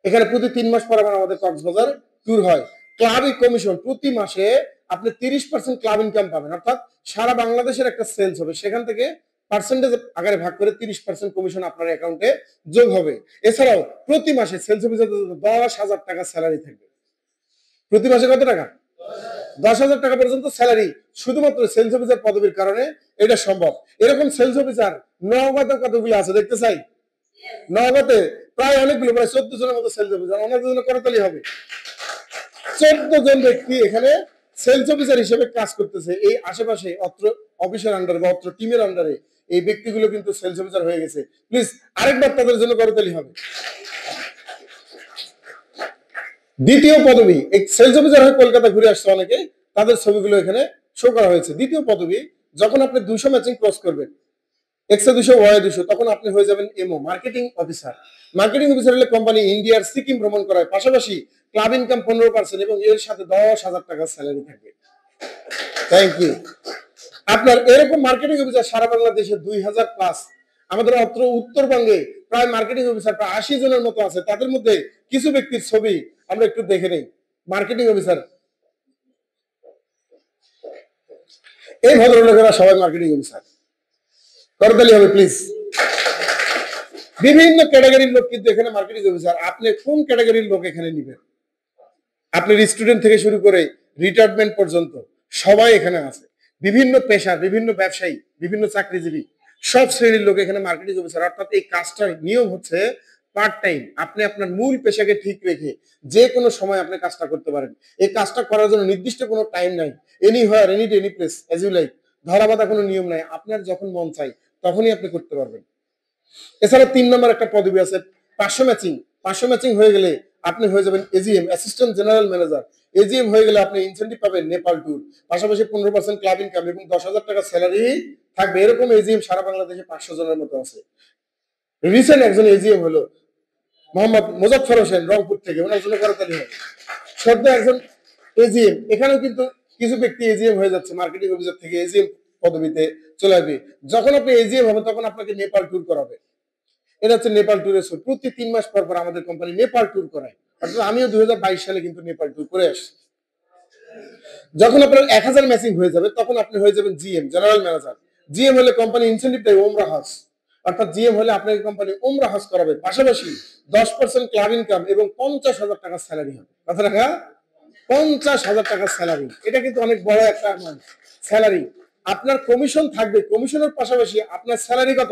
এখানে প্রতি 3 মাস পর আবার আমাদের কক্সবাজার ট্যুর হয়। ক্লাব কমিশন প্রতি মাসে আপনি 30% ক্লাব ইনকাম পাবেন, অর্থাৎ সারা বাংলাদেশের একটা সেলস হবে, সেখান থেকে পার্সেন্টেজ আকারে ভাগ করে 30% কমিশন আপনার অ্যাকাউন্টে যোগ হবে। এছাড়াও প্রতি মাসে সেলস অফিসার 10,000 টাকা স্যালারি থাকবে। প্রতি মাসে কত টাকা? 10,000 টাকা পর্যন্ত স্যালারি, শুধুমাত্র সেলস অফিসার পদবীর কারণে এটা সম্ভব। এরকম সেলস অফিসার নওগাঁতে কতগুলো আছে দেখতে চাই? নওগাঁতে প্রায় অনেকগুলো, প্রায় 14 জনের মতো সেলস অফিসার। ওনাদের জন্য করতালি হবে। 14 জন ব্যক্তি এখানে সেলস অফিসার হিসেবে কাজ করতেছে। এই আশেপাশে অত্র অফিসের আন্ডারে বা অত্র টিমের আন্ডারে এই ব্যক্তিগুলো কিন্তু সেলস অফিসার হয়ে গেছে। প্লিজ আরেকবার তাদের জন্য করতালি হবে। দ্বিতীয় পদবী, এই সেলস অফিসার হয়ে কলকাতা ঘুরে আসছে অনেকে, তাদের ছবিগুলো এখানে শো করা হয়েছে। দ্বিতীয় পদবী, যখন আপনি 200 ম্যাচিং ক্রস করবেন, এক্স 200 ওয়াই 200, তখন আপনি হয়ে যাবেন এমও, মার্কেটিং অফিসার। মার্কেটিং অফিসার হলে কোম্পানি ইন্ডিয়ার সিকিম ভ্রমণ করায়, পাশাপাশি ক্লাব ইনকাম 15% এবং এর সাথে 10,000 টাকা স্যালারি থাকবে। Thank you. আপনার এরকম মার্কেটিং অফিসার সারা বাংলাদেশে 2,000 প্লাস। আমাদের অত্র উত্তরবঙ্গে প্রায় মার্কেটিং অফিসার প্রায় 80 জনের মতো আছে। তাদের মধ্যে কিছু ব্যক্তির ছবি আমরা একটু দেখে নেই। মার্কেটিং অফিসার, এই ভদ্রলোকেরা সবাই মার্কেটিং অফিসার। করতালি হবে প্লিজ। বিভিন্ন ক্যাটাগরির লোক কিন্তু এখানে মার্কেটিং অফিসার। আপনি কোন ক্যাটাগরির লোক এখানে নিবেন? আপনার স্টুডেন্ট থেকে শুরু করে রিটায়ারমেন্ট পর্যন্ত সবাই এখানে আছে। বিভিন্ন পেশার, বিভিন্ন ব্যবসায়ী, বিভিন্ন চাকরিজীবী, সব শ্রেণীর লোক এখানে মার্কেটিং অফিসার। অর্থাৎ এই কাজটার নিয়ম হচ্ছে পার্ট টাইম। আপনি আপনার মূল পেশাকে ঠিক রেখে যে কোনো সময় আপনি কাজটা করতে পারেন। এই কাজটা করার জন্য নির্দিষ্ট কোনো টাইম নাই। Anywhere, any day, any place, as you like. ধরা বাঁধা কোনো নিয়ম নাই। আপনার যখন মন চাই তখনই আপনি করতে পারবেন। এছাড়া 3 নম্বর একটা পদবি আছে 500 ম্যাচিং। 500 ম্যাচিং হয়ে গেলে আপনি হয়ে যাবেন AGM, assistant general manager. AGM হয়ে গেলে আপনি ইনসেন্টিভ পাবেন নেপাল ট্যুর, পাশাপাশি 15% ক্লাব ইনকাম এবং 10,000 টাকা স্যালারি থাকবে। এরকম এজিএম সারা বাংলাদেশে 500 জনের মতো আছে। রিসেন্ট একজন এজিএম হলো মোহাম্মদ মোজাফফর হোসেন, রংপুর থেকে। ওনার জন্য করতালি হবে। সদ্য একজন এজিএম, এখানেও কিন্তু কিছু ব্যক্তি এজিএম হয়ে যাচ্ছে মার্কেটিং অফিসার থেকে এজিএম পদবিতে চলে আসবে। যখন আপনি এজিএম হবেন তখন আপনাকে নেপাল ট্যুর করাবে। এটা হচ্ছে নেপাল ট্যুরের শো। প্রতি 3 মাস পর পর আমাদের কোম্পানি নেপাল ট্যুর করায়। অর্থাৎ আমিও 2022 সালে কিন্তু নেপাল ট্যুর করে আসছি। যখন আপনার 1000 ম্যাচিং হয়ে যাবে তখন আপনি হয়ে যাবেন জিএম, জেনারেল ম্যানেজার। জিএম হলে কোম্পানি ইনসেন্টিভ দেয় ওমরা হজ। অর্থাৎ জিএম হলে আপনাকে কোম্পানি ওমরা হজ করাবে, পাশাপাশি 10% ক্লাব ইনকাম এবং 50,000 টাকা স্যালারি হবে। কত টাকা? 50,000 টাকা স্যালারি। এটা কিন্তু অনেক বড় একটা অ্যামাউন্ট স্যালারি। আপনার কমিশন থাকবে, কমিশনের পাশাপাশি আপনার স্যালারি কত?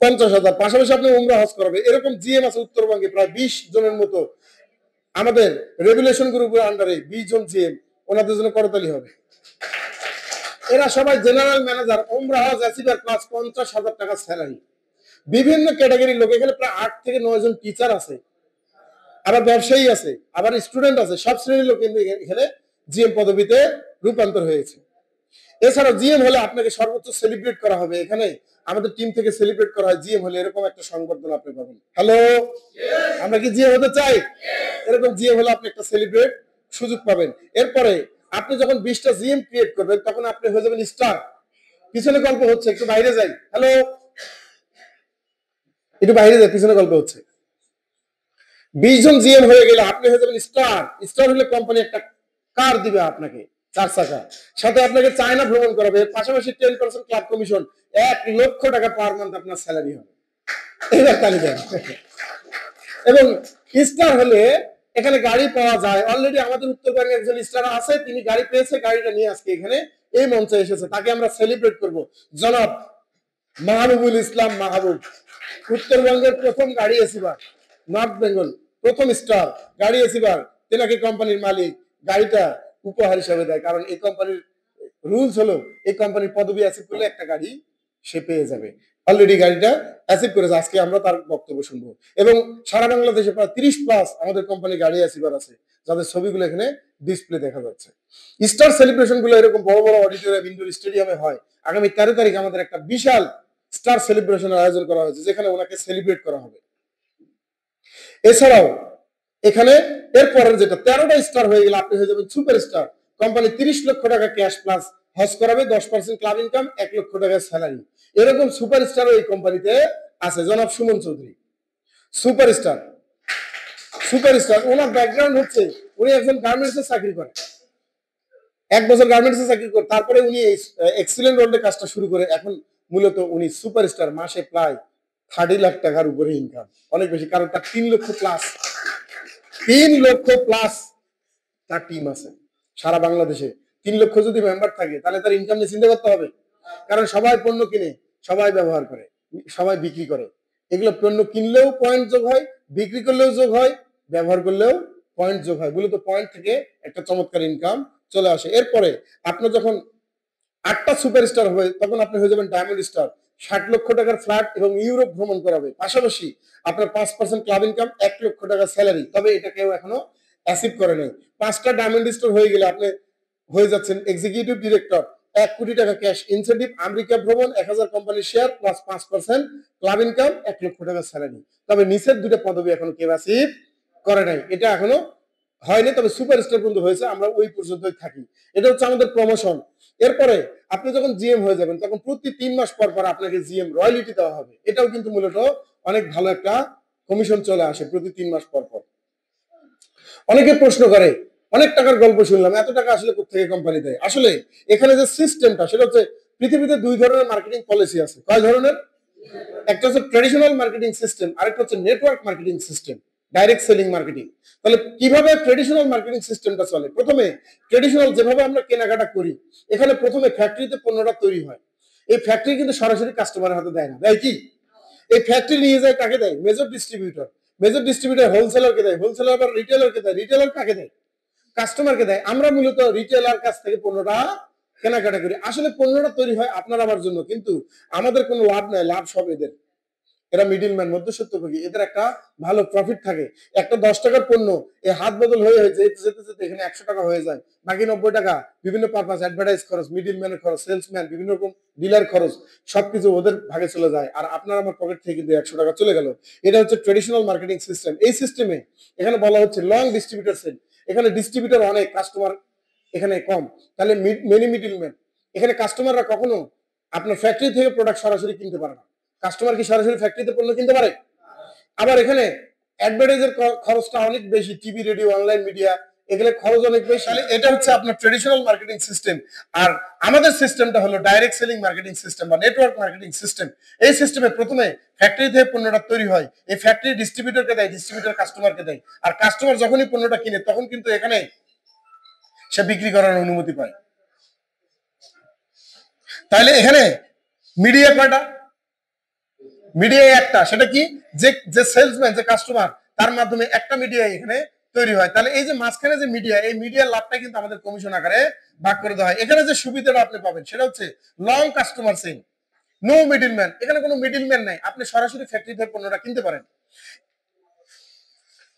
50,000। পাশাপাশি আপনি উমরা হজ করাবে। এরকম জিএম আছে উত্তরবঙ্গে প্রায় 20 জনের মতো। আমাদের রেগুলেশন গ্রুপের আন্ডারে 20 জন জিএম, ওনাদের জন্য করতালি হবে। এরা সবাই জেনারেল ম্যানেজার, উমরা হজ অ্যাচিভার প্লাস 50,000 টাকা স্যালারি। বিভিন্ন ক্যাটাগরির লোক এখানে প্রায় 8 থেকে 9 জন টিচার আছে, আবার ব্যবসায়ী আছে, আবার স্টুডেন্ট আছে। সব শ্রেণীর লোক কিন্তু এখানে জিএম পদবিতে রূপান্তর হয়েছে। এছাড়াও জিএম হলে আপনাকে সর্বোচ্চ সেলিব্রেট করা হবে। এখানে আমাদের টিম থেকে সেলিব্রেট করা হয় জিএম হলে, এরকম একটা সংবর্ধনা আপনি পাবেন। হ্যালো, আমরা কি জিএম হতে চাই? এরকম জিএম হলে আপনি একটা সেলিব্রেট সুযোগ পাবেন। এরপরে আপনি যখন 20টা জিএম ক্রিয়েট করবেন তখন আপনি হয়ে যাবেন স্টার। পিছনে গল্প হচ্ছে, একটু বাইরে যাই। হ্যালো, একটু বাইরে যাই, পিছনে গল্প হচ্ছে। 20 জন জিএম হয়ে গেলে আপনি হয়ে যাবেন স্টার। স্টার হলে কোম্পানি একটা কার দিবে আপনাকে, 4 চাকা, সাথে আপনাকে চায়না ভ্রমণ করাবে, পাশাপাশি 10% ক্লাব কমিশন, 1 লক্ষ টাকা পার মান্থ আপনার স্যালারি হবে। এবার তালি দেন। এবং স্টার হলে এখানে গাড়ি পাওয়া যায়। অলরেডি আমাদের উত্তরবঙ্গে একজন স্টার আছে, তিনি গাড়ি পেয়েছে, গাড়িটা নিয়ে আজকে এখানে এই মঞ্চে এসেছে। তাকে আমরা সেলিব্রেট করব। জনাব মাহবুবুল ইসলাম মাহবুব, উত্তরবঙ্গের প্রথম গাড়ি এসিবার, নর্থ বেঙ্গল প্রথম স্টার গাড়ি এসিবার। তেনাকে কোম্পানির মালিক গাড়িটা উপহার হিসাবে দেয়, কারণ এই কোম্পানির রুলস হলো এই কোম্পানির পদবি অ্যাচিভ করলে একটা গাড়ি সে পেয়ে যাবে। অলরেডি গাড়িটা অ্যাচিভ করেছে, আজকে আমরা তার বক্তব্য শুনবো। এবং সারা বাংলাদেশে প্রায় 30+ আমাদের কোম্পানি গাড়ি অ্যাচিভার আছে, যাদের ছবিগুলো এখানে ডিসপ্লে দেখা যাচ্ছে। স্টার সেলিব্রেশন গুলো এরকম বড় বড় অডিটোরিয়াম, ইনডোর স্টেডিয়ামে হয়। আগামী 13 তারিখ আমাদের একটা বিশাল স্টার সেলিব্রেশনের আয়োজন করা হয়েছে, যেখানে ওনাকে সেলিব্রেট করা হবে। এছাড়াও এখানে এরপরের যেটা 13টা স্টার হয়ে গেলে আপনি হয়ে যাবেন সুপার স্টার। কোম্পানি 30 লক্ষ টাকা ক্যাশ প্লাস হজ করাবে, 10% ক্লাব ইনকাম, 1 লক্ষ টাকা স্যালারি। এরকম সুপার স্টার এই কোম্পানিতে আছে। জনাব Suman Chowdhury super star. Super star ওনার ব্যাকগ্রাউন্ড হচ্ছে উনি একজন গার্মেন্টসে চাকরি করেন, 1 বছর গার্মেন্টসে চাকরি করে তারপরে উনি এক্সিলেন্ট রোডে কাজটা শুরু করে এখন মূলত উনি সুপার স্টার। মাসে প্রায় 30 লাখ টাকার উপরে ইনকাম, অনেক বেশি, কারণ তার 3 লক্ষ প্লাস তার টিম আছে সারা বাংলাদেশে। 3 লক্ষ যদি মেম্বার থাকে তাহলে তার ইনকাম নিয়ে চিন্তা করতে হবে। কারণ সবাই পণ্য কিনে, সবাই ব্যবহার করে, সবাই বিক্রি করে। এগুলো পণ্য কিনলেও পয়েন্ট যোগ হয়, বিক্রি করলেও যোগ হয়, ব্যবহার করলেও পয়েন্ট যোগ হয়। মূলত পয়েন্ট থেকে একটা চমৎকার ইনকাম চলে আসে। এরপরে আপনার যখন 8টা সুপারস্টার হবে তখন আপনি হয়ে যাবেন ডায়মন্ড স্টার। 60 লক্ষ টাকার ফ্ল্যাট এবং ইউরোপ ভ্রমণ করাবে, পাশাপাশি আপনার 5% ক্লাব ইনকাম, 1 লক্ষ টাকা স্যালারি। তবে এটা কেউ এখনো অ্যাচিভ করে নাই। 5টা ডায়মন্ড স্টার হয়ে গেলে আপনি হয়ে যাচ্ছেন এক্সিকিউটিভ ডিরেক্টর, 1 কোটি টাকা ক্যাশ ইনসেন্টিভ, আমেরিকা ভ্রমণ, 1000 কোম্পানির শেয়ার প্লাস 5% ক্লাব ইনকাম, 1 লক্ষ টাকা স্যালারি। তবে নিচের 2টা পদবি এখনো কেউ অ্যাচিভ করে নাই, এটা এখনো হয়নি। তবে সুপারস্টার পর্যন্ত হয়েছে, আমরা ওই পর্যন্তই থাকি। এটা হচ্ছে আমাদের প্রমোশন। এরপরে আপনি যখন জিএম হয়ে যাবেন তখন প্রতি 3 মাস পর পর আপনাকে জিএম রয়্যালিটি দেওয়া হবে। এটাও কিন্তু মূলত অনেক ভালো একটা কমিশন চলে আসে প্রতি 3 মাস পর পর। অনেকে প্রশ্ন করে, অনেক টাকার গল্প শুনলাম, এত টাকা আসলে কোথেকে কোম্পানি দেয়? আসলে এখানে যে সিস্টেমটা সেটা হচ্ছে পৃথিবীতে 2 ধরনের মার্কেটিং পলিসি আছে। কয় ধরনের? একটা হচ্ছে ট্রেডিশনাল মার্কেটিং সিস্টেম, আরেকটা হচ্ছে network marketing system, direct selling marketing. তাহলে কিভাবে ট্রেডিশনাল মার্কেটিং সিস্টেমটা চলে? প্রথমে ট্রেডিশনাল যেভাবে আমরা কেনাকাটা করি, এখানে প্রথমে ফ্যাক্টরিতে পণ্যটা তৈরি হয়। এই ফ্যাক্টরি কিন্তু সরাসরি কাস্টমারের হাতে দেয় না, দেয় কি? এই ফ্যাক্টরি নিয়ে যায় কাকে দেয়? Major distributor. মেজর ডিস্ট্রিবিউটর হোলসেলারকে দেয়, হোলসেলার আবার রিটেলারকে দেয়, রিটেলার কাকে দেয়? কাস্টমারকে দেয়। আমরা মূলত রিটেলার কাছ থেকে পণ্যটা কেনাকাটা করি। আসলে পণ্যটা তৈরি হয় আপনার আমার জন্য, কিন্তু আমাদের কোনো লাভ নাই, লাভ সব এদের। এরা মিডিল ম্যান, মধ্যস্বত্বভোগী, এদের একটা ভালো প্রফিট থাকে। একটা 10 টাকার পণ্য এই হাত বদল হয়ে যেতে যেতে যেতে এখানে 100 টাকা হয়ে যায়, বাকি 90 টাকা বিভিন্ন পারপাস, অ্যাডভার্টাইজ খরচ, মিডিল ম্যানের খরচ, সেলসম্যান, বিভিন্ন রকম ডিলার খরচ, সবকিছু ওদের ভাগে চলে যায়, আর আপনার আমার পকেট থেকে কিন্তু 100 টাকা চলে গেল। এটা হচ্ছে ট্রেডিশনাল মার্কেটিং সিস্টেম। এই সিস্টেমে এখানে বলা হচ্ছে লং ডিস্ট্রিবিউটর সেল। এখানে ডিস্ট্রিবিউটর অনেক, কাস্টমার এখানে কম, তাহলে মেনি মিডিল ম্যান। এখানে কাস্টমাররা কখনো আপনার ফ্যাক্টরি থেকে প্রোডাক্ট সরাসরি কিনতে পারে না। কাস্টমার কি সরাসরি ফ্যাক্টরিতে পণ্য কিনতে পারে? আবার এখানে অ্যাডভার্টাইজের খরচটা অনেক বেশি, টিভি, রেডিও, অনলাইন মিডিয়া, এগুলো খরচ অনেক বেশি। তাহলে এটা হচ্ছে আপনার ট্রেডিশনাল মার্কেটিং সিস্টেম। আর আমাদের সিস্টেমটা হলো ডাইরেক্ট সেলিং মার্কেটিং সিস্টেম বা নেটওয়ার্ক মার্কেটিং সিস্টেম। এই সিস্টেমে প্রথমে ফ্যাক্টরি থেকে পণ্যটা তৈরি হয়, এই ফ্যাক্টরি ডিস্ট্রিবিউটরকে দেয়, ডিস্ট্রিবিউটর কাস্টমারকে দেয়, আর কাস্টমার যখনই পণ্যটা কিনে তখন কিন্তু এখানে সে বিক্রি করার অনুমতি পায়। তাহলে এখানে মিডিয়া কয়টা? মিডিয়া একটা, সেটা কি? যে যে সেলসম্যান, যে কাস্টমার, তার মাধ্যমে একটা মিডিয়া এখানে তৈরি হয়। তাহলে এই যে মাঝখানে যে মিডিয়া, এই মিডিয়ার লাভটা কিন্তু আমাদের কমিশন আকারে ভাগ করে দেওয়া হয়। এখানে যে সুবিধাটা আপনি পাবেন সেটা হচ্ছে long customer chain, no middleman. এখানে কোনো মিডিল ম্যান নাই, আপনি সরাসরি ফ্যাক্টরি থেকে পণ্যটা কিনতে পারেন।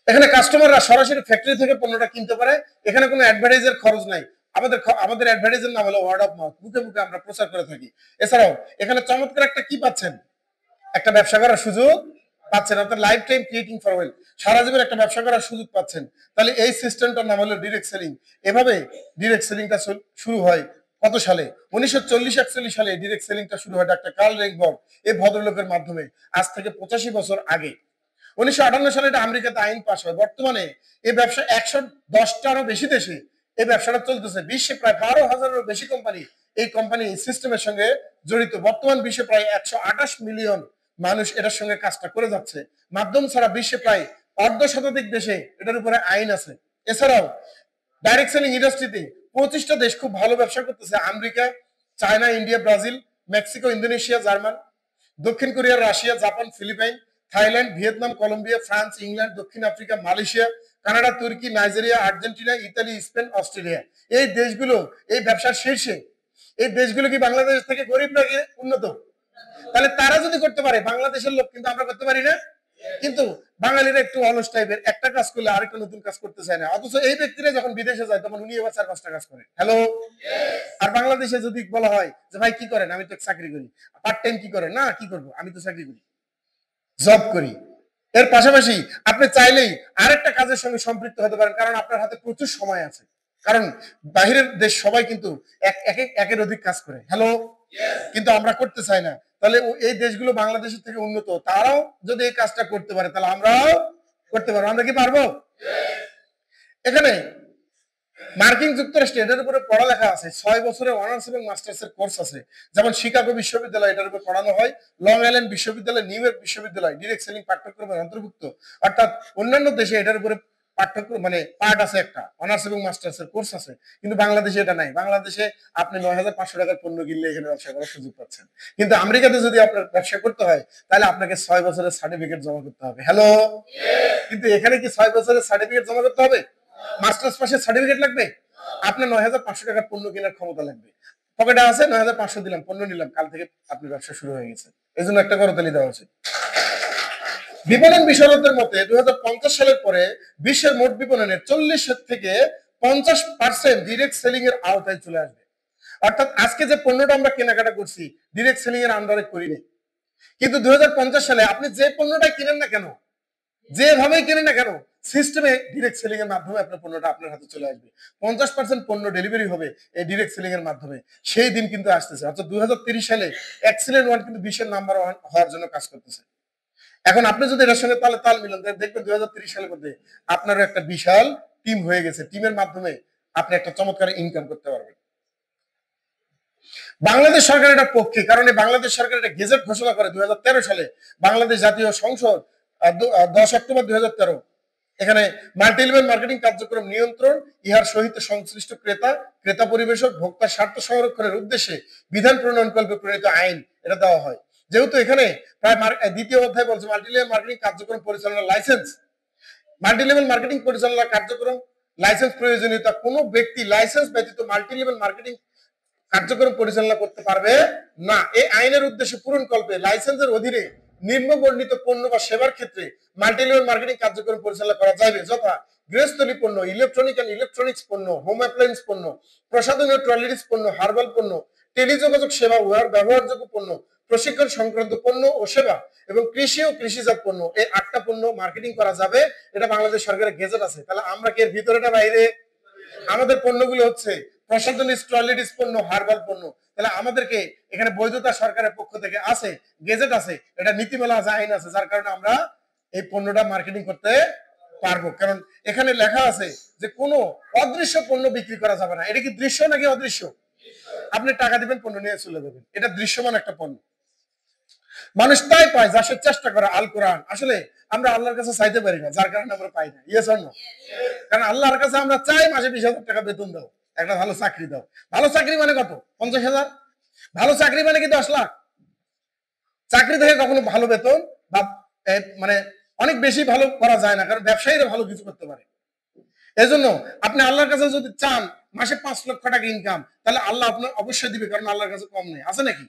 এখানে কাস্টমাররা সরাসরি ফ্যাক্টরি থেকে পণ্যটা কিনতে পারে, এখানে কোনো অ্যাডভার্টাইজের খরচ নাই। আমাদের অ্যাডভার্টাইজের নাম হলো ওয়ার্ড অফ মাউথ, মুখে মুখে আমরা প্রচার করে থাকি। এছাড়াও এখানে চমৎকার একটা কি পাচ্ছেন? একটা ব্যবসা করার সুযোগ পাচ্ছেন, অর্থাৎ life time creating for wealth, সারা জীবন একটা ব্যবসা করার সুযোগ পাচ্ছেন। তাহলে এই সিস্টেমটার নাম হলো ডিরেক্ট সেলিং। এভাবে ডিরেক্ট সেলিংটা শুরু হয় কত সালে? 1940-41 সালে ডিরেক্ট সেলিংটা শুরু হয় ডাক্তার কার্ল রেগবর্গ এই ভদ্রলোকের মাধ্যমে, আজ থেকে 85 বছর আগে। 1958 সালে এটা আমেরিকাতে আইন পাস হয়। বর্তমানে এই ব্যবসা 110টারও বেশি দেশে এই ব্যবসাটা চলতেছে। বিশ্বে প্রায় 12,000-এরও বেশি কোম্পানি এই সিস্টেমের সঙ্গে জড়িত। বর্তমান বিশ্বে প্রায় 128 মিলিয়ন মানুষ এটার সঙ্গে কাজটা করে যাচ্ছে। মাধ্যম ছাড়া বিশ্বে প্রায় অর্ধশতাধিক দেশে এটার উপরে আইন আছে। এছাড়াও ডাইরেক্ট সেলিং ইন্ডাস্ট্রিতে 25টা দেশ খুব ভালো ব্যবসা করতেছে: America, China, India, Brazil, Mexico, Indonesia, German, দক্ষিণ Korea, Russia, Japan, Philippines, Thailand, Vietnam, Colombia, France, England, দক্ষিণ Africa, Malaysia, Canada, Turkey, Nigeria, Argentina, Italy, Spain, Australia. এই দেশগুলো এই ব্যবসার শীর্ষে। এই দেশগুলো কি বাংলাদেশ থেকে গরিব নাকি উন্নত? তাহলে তারা যদি করতে পারে, বাংলাদেশের লোক কিন্তু আমরা করতে পারি না। কিন্তু বাঙালিরা একটু অলস টাইপের, একটা কাজ করলে আরেকটা নতুন কাজ করতে চায় না। অথচ এই ব্যক্তিরা যখন বিদেশে যায় তখন উনি এবার 4-5টা কাজ করে। হ্যালো। আর বাংলাদেশে যদি বলা হয় যে ভাই কি করেন? আমি তো চাকরি করি। পার্ট টাইম কি করেন? না, কি করবো, আমি তো চাকরি করি, জব করি। এর পাশাপাশি আপনি চাইলেই আরেকটা কাজের সঙ্গে সম্পৃক্ত হতে পারেন, কারণ আপনার হাতে প্রচুর সময় আছে। কারণ বাহিরের দেশ সবাই কিন্তু একের অধিক কাজ করে। হ্যালো। কিন্তু আমরা করতে চাই না। তাহলে এই দেশগুলো বাংলাদেশের থেকে উন্নত, তারাও যদি এই কাজটা করতে পারে তাহলে আমরাও করতে পারবো। আমরা কি পারবো? এখানে মার্কিন যুক্তরাষ্ট্রে এটার উপরে পড়ালেখা আছে, 6 বছরের অনার্স এবং মাস্টার্স এর কোর্স আছে। যেমন শিকাগো বিশ্ববিদ্যালয় এটার উপর পড়ানো হয়, লং আইল্যান্ড বিশ্ববিদ্যালয়, নিউ ইয়র্ক বিশ্ববিদ্যালয় ডিরেক্ট সেলিং পাঠ্যক্রমের অন্তর্ভুক্ত। অর্থাৎ অন্যান্য দেশে এটার উপরে পাঠ্যক্রম মানে পার্ট আছে, একটা অনার্স এবং মাস্টার্স এর কোর্স আছে, কিন্তু বাংলাদেশে এটা নাই। বাংলাদেশে আপনি 9,500 টাকার পণ্য কিনলে এখানে ব্যবসা করার সুযোগ পাচ্ছেন। কিন্তু আমেরিকাতে যদি আপনার ব্যবসা করতে হয় তাহলে আপনাকে 6 বছরের সার্টিফিকেট জমা করতে হবে। হ্যালো। কিন্তু এখানে কি 6 বছরের সার্টিফিকেট জমা করতে হবে? মাস্টার্স পাশের সার্টিফিকেট লাগবে? আপনার 9,500 টাকার পণ্য কেনার ক্ষমতা লাগবে। পকেটে আছে 9,500 দিলাম, পণ্য নিলাম, কাল থেকে আপনার ব্যবসা শুরু হয়ে গেছে। এই জন্য একটা করতালি দেওয়া উচিত। বিপণন বিশারদদের মতে 2050 সালের পরে বিশ্বের মোট বিপণনের 40 থেকে 50% ডিরেক্ট সেলিং এর আওতায় চলে আসবে। অর্থাৎ আজকে যে পণ্যটা আমরা কেনাকাটা করছি ডিরেক্ট সেলিং এর আন্ডারে করিনি, কিন্তু 2050 সালে আপনি যে পণ্যটা কিনেন না কেন, যেভাবেই কিনেন না কেন, সিস্টেমে ডিরেক্ট সেলিং এর মাধ্যমে আপনার পণ্যটা আপনার হাতে চলে আসবে। 50% পণ্য ডেলিভারি হবে এই ডিরেক্ট সেলিং এর মাধ্যমে। সেই দিন কিন্তু আসতেছে। অর্থাৎ 2030 সালে এক্সিলেন্ট ওয়ান কিন্তু বিশ্বের নাম্বার 1 হওয়ার জন্য কাজ করতেছে। এখন আপনি যদি এর সঙ্গে তাল মিলান, দেখবেন 2030 সালের মধ্যে আপনারও একটা বিশাল টিম হয়ে গেছে। টিমের মাধ্যমে আপনি একটা চমৎকার ইনকাম করতে পারবেন। বাংলাদেশ সরকার এটার পক্ষে, কারণ এই বাংলাদেশ সরকার এটা গেজেট ঘোষণা করে 2013 সালে। বাংলাদেশ জাতীয় সংসদ 10 অক্টোবর 2013 এখানে মাল্টিলেভেল মার্কেটিং কার্যক্রম নিয়ন্ত্রণ ইহার সহিত সংশ্লিষ্ট ক্রেতা পরিবেশক ভোক্তার স্বার্থ সংরক্ষণের উদ্দেশ্যে বিধান প্রণয়নকল্পে প্রণীত আইন এটা দেওয়া হয়। যেহেতু এখানে প্রায় দ্বিতীয় অধ্যায় বলছে মাল্টিলেভেল মার্কেটিং কার্যক্রম পরিচালনার লাইসেন্স, মাল্টিলেভেল মার্কেটিং পরিচালনার কার্যক্রম লাইসেন্স প্রয়োজনীয়তা, কোনো ব্যক্তি লাইসেন্স ব্যতীত মাল্টিলেভেল মার্কেটিং কার্যক্রম পরিচালনা করতে পারবে না। এই আইনের উদ্দেশ্য পূরণকল্পে লাইসেন্সের অধীনে নিম্নবর্ণিত পণ্য বা সেবার ক্ষেত্রে মাল্টিলেভেল মার্কেটিং কার্যক্রম পরিচালনা করা যাবে, যথা গৃহস্থলী পণ্য, ইলেকট্রনিক এন্ড ইলেকট্রনিক্স পণ্য, হোম অ্যাপ্লায়েন্স পণ্য, প্রসাধনীয় টয়লেটিস পণ্য, হার্বাল পণ্য, টেলিযোগাযোগ সেবা, উহার ব্যবহারযোগ্য পণ্য, প্রশিক্ষণ সংক্রান্ত পণ্য ও সেবা এবং কৃষি ও কৃষিজাত পণ্য। এই 8টা পণ্য মার্কেটিং করা যাবে, এটা বাংলাদেশ সরকারের গেজেট আছে। তাহলে আমরা কি এর ভিতরেটা বাইরে? আমাদের পণ্যগুলো হচ্ছে প্রসাধনী, টয়লেটিস পণ্য, হার্বাল পণ্য। তাহলে আমাদেরকে এখানে বৈধতা সরকারের পক্ষ থেকে আছে, গেজেট আছে, এটা নীতিমালা আছে, আইন আছে, যার কারণে আমরা এই পণ্যটা মার্কেটিং করতে পারবো। কারণ এখানে লেখা আছে যে কোনো অদৃশ্য পণ্য বিক্রি করা যাবে না। এটা কি দৃশ্য নাকি অদৃশ্য? আপনি টাকা দিবেন, পণ্য নিয়ে চলে যাবেন, এটা দৃশ্যমান একটা পণ্য। মানুষ তাই পায় যা সে চেষ্টা করে। আল কোরআন। আসলে আমরা আল্লাহর কাছে চাইতে পারি না, যার কারণে আমরা পাই না। Yes or no? কারণ আল্লাহর কাছে আমরা চাই মাসে 20,000 টাকা বেতন দাও, একটা ভালো চাকরি দাও। ভালো চাকরি মানে কত? 50,000। ভালো চাকরি মানে কি 10 লাখ? চাকরি থেকে কখনো ভালো বেতন বা মানে অনেক বেশি ভালো করা যায় না, কারণ ব্যবসায়ীরা ভালো কিছু করতে পারে। এজন্য আপনি আল্লাহর কাছে যদি চান মাসে 5 লক্ষ টাকা ইনকাম, তাহলে আল্লাহ আপনার অবশ্যই দিবে, কারণ আল্লাহর কাছে কম নেই। আছে নাকি?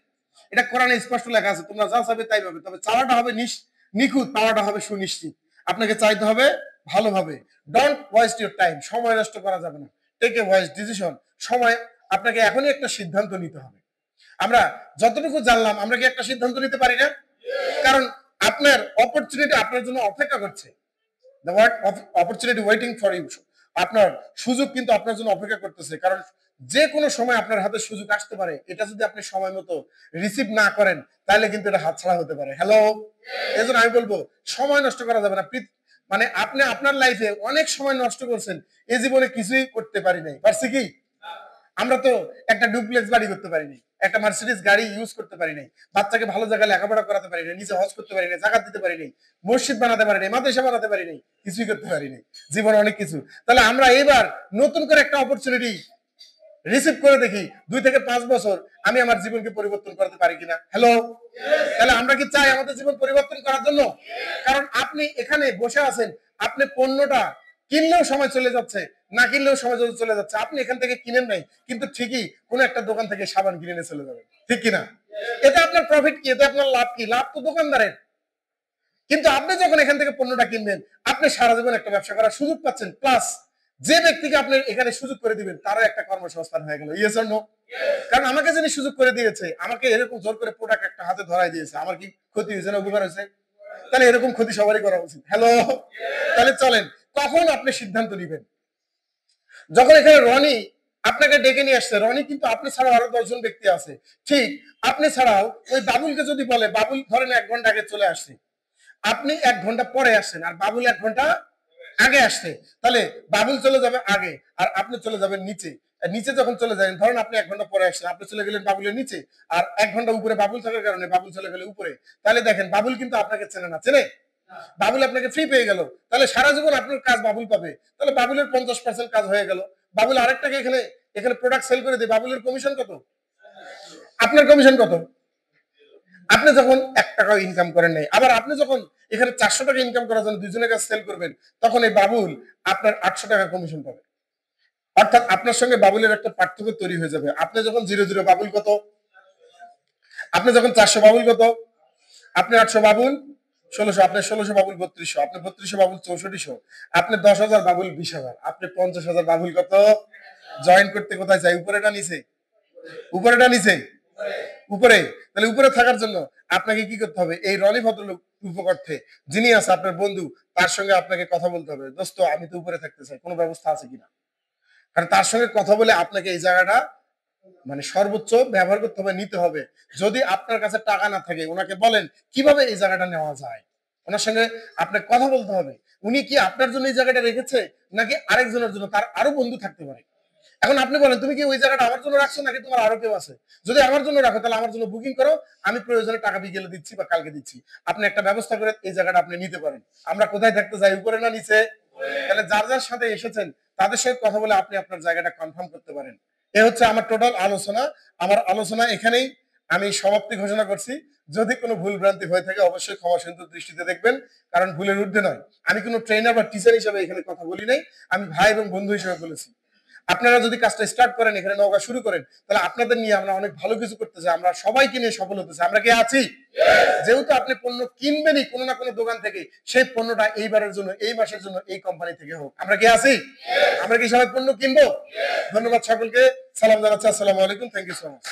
এটা কোরআনে স্পষ্ট লেখা আছে, তোমরা যা চাইবে তাই পাবে, তবে চাওয়াটা হবে নিখুঁত, পাওয়াটা হবে সুনিশ্চিত। আপনাকে চাইতে হবে ভালোভাবে। Don't waste your time. সময় নষ্ট করা যাবে না। Take a wise decision. সময় আপনাকে এখনই একটা সিদ্ধান্ত নিতে হবে। আমরা যতটুকু জানলাম, আমরা কি একটা সিদ্ধান্ত নিতে পারি না? কারণ আপনার অপরচুনিটি আপনার জন্য অপেক্ষা করছে। The word opportunity waiting for you. আপনার সুযোগ কিন্তু আপনার জন্য অপেক্ষা করতেছে, কারণ যে কোনো সময় আপনার হাতে সুযোগ আসতে পারে। এটা যদি আপনি সময় মতো রিসিভ না করেন, তাহলে কিন্তু এটা হাতছাড়া হতে পারে। হ্যালো, এজন্য আমি বলবো সময় নষ্ট করা যাবে না। মানে আপনি আপনার লাইফে অনেক সময় নষ্ট করছেন, এই জীবনে কিছুই করতে পারি নাই। পারছি কি? আমরা তো একটা ডুপ্লেক্স বাড়ি করতে পারি নাই, একটা মার্সিডিজ গাড়ি ইউজ করতে পারি নাই, বাচ্চাকে ভালো জায়গায় লেখাপড়া করাতে পারি নাই, নিজে হজ করতে পারি নাই, জাকাত দিতে পারি নাই, মসজিদ বানাতে পারি নাই, মাদ্রাসা বানাতে পারি নাই, কিছুই করতে পারি নাই। জীবনে অনেক কিছু। তাহলে আমরা এবার নতুন করে একটা অপরচুনিটি রিসিভ করে দেখি, 2 থেকে 5 বছর আমি আমার জীবনকে পরিবর্তন করতে পারি কিনা। হ্যালো, তাহলে আমরা কি চাই আমাদের জীবন পরিবর্তন করার জন্য? কারণ আপনি এখানে বসে আছেন, আপনি পণ্যটা কিনলেও সময় চলে যাচ্ছে, না কিনলেও সময় চলে যাচ্ছে। আপনি এখান থেকে কিনেন নাই, কিন্তু ঠিকই কোন একটা দোকান থেকে সাবান কিনে নিয়ে চলে যাবেন, ঠিক কিনা? এতে আপনার প্রফিট কি? এতে আপনার লাভ কি? লাভ তো দোকানদারের। কিন্তু আপনি যখন এখান থেকে পণ্যটা কিনবেন, আপনি সারা জীবন একটা ব্যবসা করার সুযোগ পাচ্ছেন, প্লাস যে ব্যক্তিকে আপনি এখানে সুযোগ করে দিবেন তারও একটা কর্মসংস্থান হয়ে গেল। Yes or no? কারণ আমাকে যিনি সুযোগ করে দিয়েছে, আমাকে এরকম জোর করে প্রোডাক্ট একটা হাতে ধরাই দিয়েছে, আমার কি ক্ষতি হয়েছে না উপকার হয়েছে? তাহলে এরকম ক্ষতি সবারই করা উচিত। হ্যালো, তাহলে চলেন, কখন আপনি সিদ্ধান্ত নেবেন? যখন এখানে রনি আপনাকে ডেকে নিয়ে আসছে, রনি কিন্তু আপনি ছাড়াও আরো 10 জন ব্যক্তি আছে, ঠিক আপনি ছাড়াও ওই বাবুলকে যদি বলে, বাবুল ধরেন 1 ঘন্টা আগে চলে আসছে, আপনি 1 ঘন্টা পরে আসছেন, আর বাবুল 1 ঘন্টা আগে আসছে, তাহলে বাবুল চলে যাবে আগে আর আপনি চলে যাবেন নিচে। নিচে যখন চলে যাবেন, ধরেন আপনি 1 ঘন্টা পরে আসছেন, আপনি চলে গেলেন বাবুলের নিচে, আর 1 ঘন্টা উপরে বাবুল থাকার কারণে বাবুল চলে গেলে উপরে। তাহলে দেখেন, বাবুল কিন্তু আপনাকে চেনে না, চেনে? বাবুল আপনাকে ফ্রি পেয়ে গেল, তাহলে সারা জীবন আপনার কাজ বাবুল পাবে। তাহলে বাবুলের 50% কাজ হয়ে গেল। বাবুল আরেকটাকে এখানে এখানে প্রোডাক্ট সেল করে দেয়, বাবুলের কমিশন কত? আপনার কমিশন কত? আপনি যখন 1 টাকাও ইনকাম করেন নাই, আবার আপনি যখন এখানে 400 টাকা ইনকাম করার জন্য দুজনের কাছে সেল করবেন, তখন এই বাবুল আপনার 800 টাকা কমিশন পাবে। অর্থাৎ আপনার সঙ্গে বাবুলের একটা পার্থক্য তৈরি হয়ে যাবে। আপনি যখন 0 বাবুল কত? আপনি যখন 400 বাবুল কত? আপনি 800 বাবুল 1600, আপনি 1600 বাবুল 3200, আপনি 3200 বাবুল 6400, আপনি 10,000 বাবুল 20,000, আপনি 50,000 বাবুল কত? জয়েন করতে কোথায় চাই? উপরে না নিচে? উপরে না নিচে? উপরে। তাহলে উপরে থাকার জন্য আপনাকে কি করতে হবে? এই রনি ভদ্রলোক উপকর্থে যিনি আছে আপনার বন্ধু, তার সঙ্গে আপনাকে কথা বলতে হবে, দোস্ত আমি তো উপরে থাকতে চাই, কোনো ব্যবস্থা আছে কিনা? কারণ তার সঙ্গে কথা বলে আপনাকে এই জায়গাটা মানে সর্বোচ্চ ব্যবহার করতে হবে, নিতে হবে। যদি আপনার কাছে টাকা না থাকে, ওনাকে বলেন কিভাবে এই জায়গাটা নেওয়া যায়। ওনার সঙ্গে আপনাকে কথা বলতে হবে, উনি কি আপনার জন্য এই জায়গাটা রেখেছে নাকি আরেকজনের জন্য, তার আরো বন্ধু থাকতে পারে। এখন আপনি বলেন তুমি কি ওই জায়গাটা আমার জন্য রাখছো নাকি তোমার আরো কেউ আছে? যদি আমার জন্য রাখো তাহলে আমার জন্য বুকিং করো, আমি প্রয়োজনে টাকা বিকেলে দিচ্ছি বা কালকে দিচ্ছি, আপনি একটা ব্যবস্থা করে এই জায়গাটা আপনি নিতে পারেন। আমরা কোথায় থাকতে যাই, উপরে না নিচে? তাহলে যার যার সাথে এসেছেন তাদের সাথে কথা বলে আপনি আপনার জায়গাটা কনফার্ম করতে পারেন। এ হচ্ছে আমার টোটাল আলোচনা। আমার আলোচনা এখানেই আমি সমাপ্তি ঘোষণা করছি। যদি কোনো ভুল ভ্রান্তি হয়ে থাকে অবশ্যই ক্ষমা সুন্দর দৃষ্টিতে দেখবেন, কারণ ভুলের ঊর্ধ্বে নয়। আমি কোনো ট্রেনার বা টিচার হিসেবে এখানে কথা বলি নাই, আমি ভাই এবং বন্ধু হিসেবে বলেছি। আপনারা যদি কাজটা স্টার্ট করেন, এখানে নৌকা শুরু করেন, তাহলে আপনাদের নিয়ে আমরা অনেক ভালো কিছু করতে চাই, আমরা সবাইকে নিয়ে সফল হতে চাই। আমরা কি আছি? যেহেতু আপনি পণ্য কিনবেনই কোনো না কোনো দোকান থেকে, সেই পণ্যটা এইবারের জন্য, এই মাসের জন্য এই কোম্পানি থেকে হোক। আমরা কি আছি? আমরা কি সবাই পণ্য কিনবো? ধন্যবাদ সকলকে, সালাম জানাচ্ছি, আসসালামু আলাইকুম, থ্যাংক ইউ সো মাচ।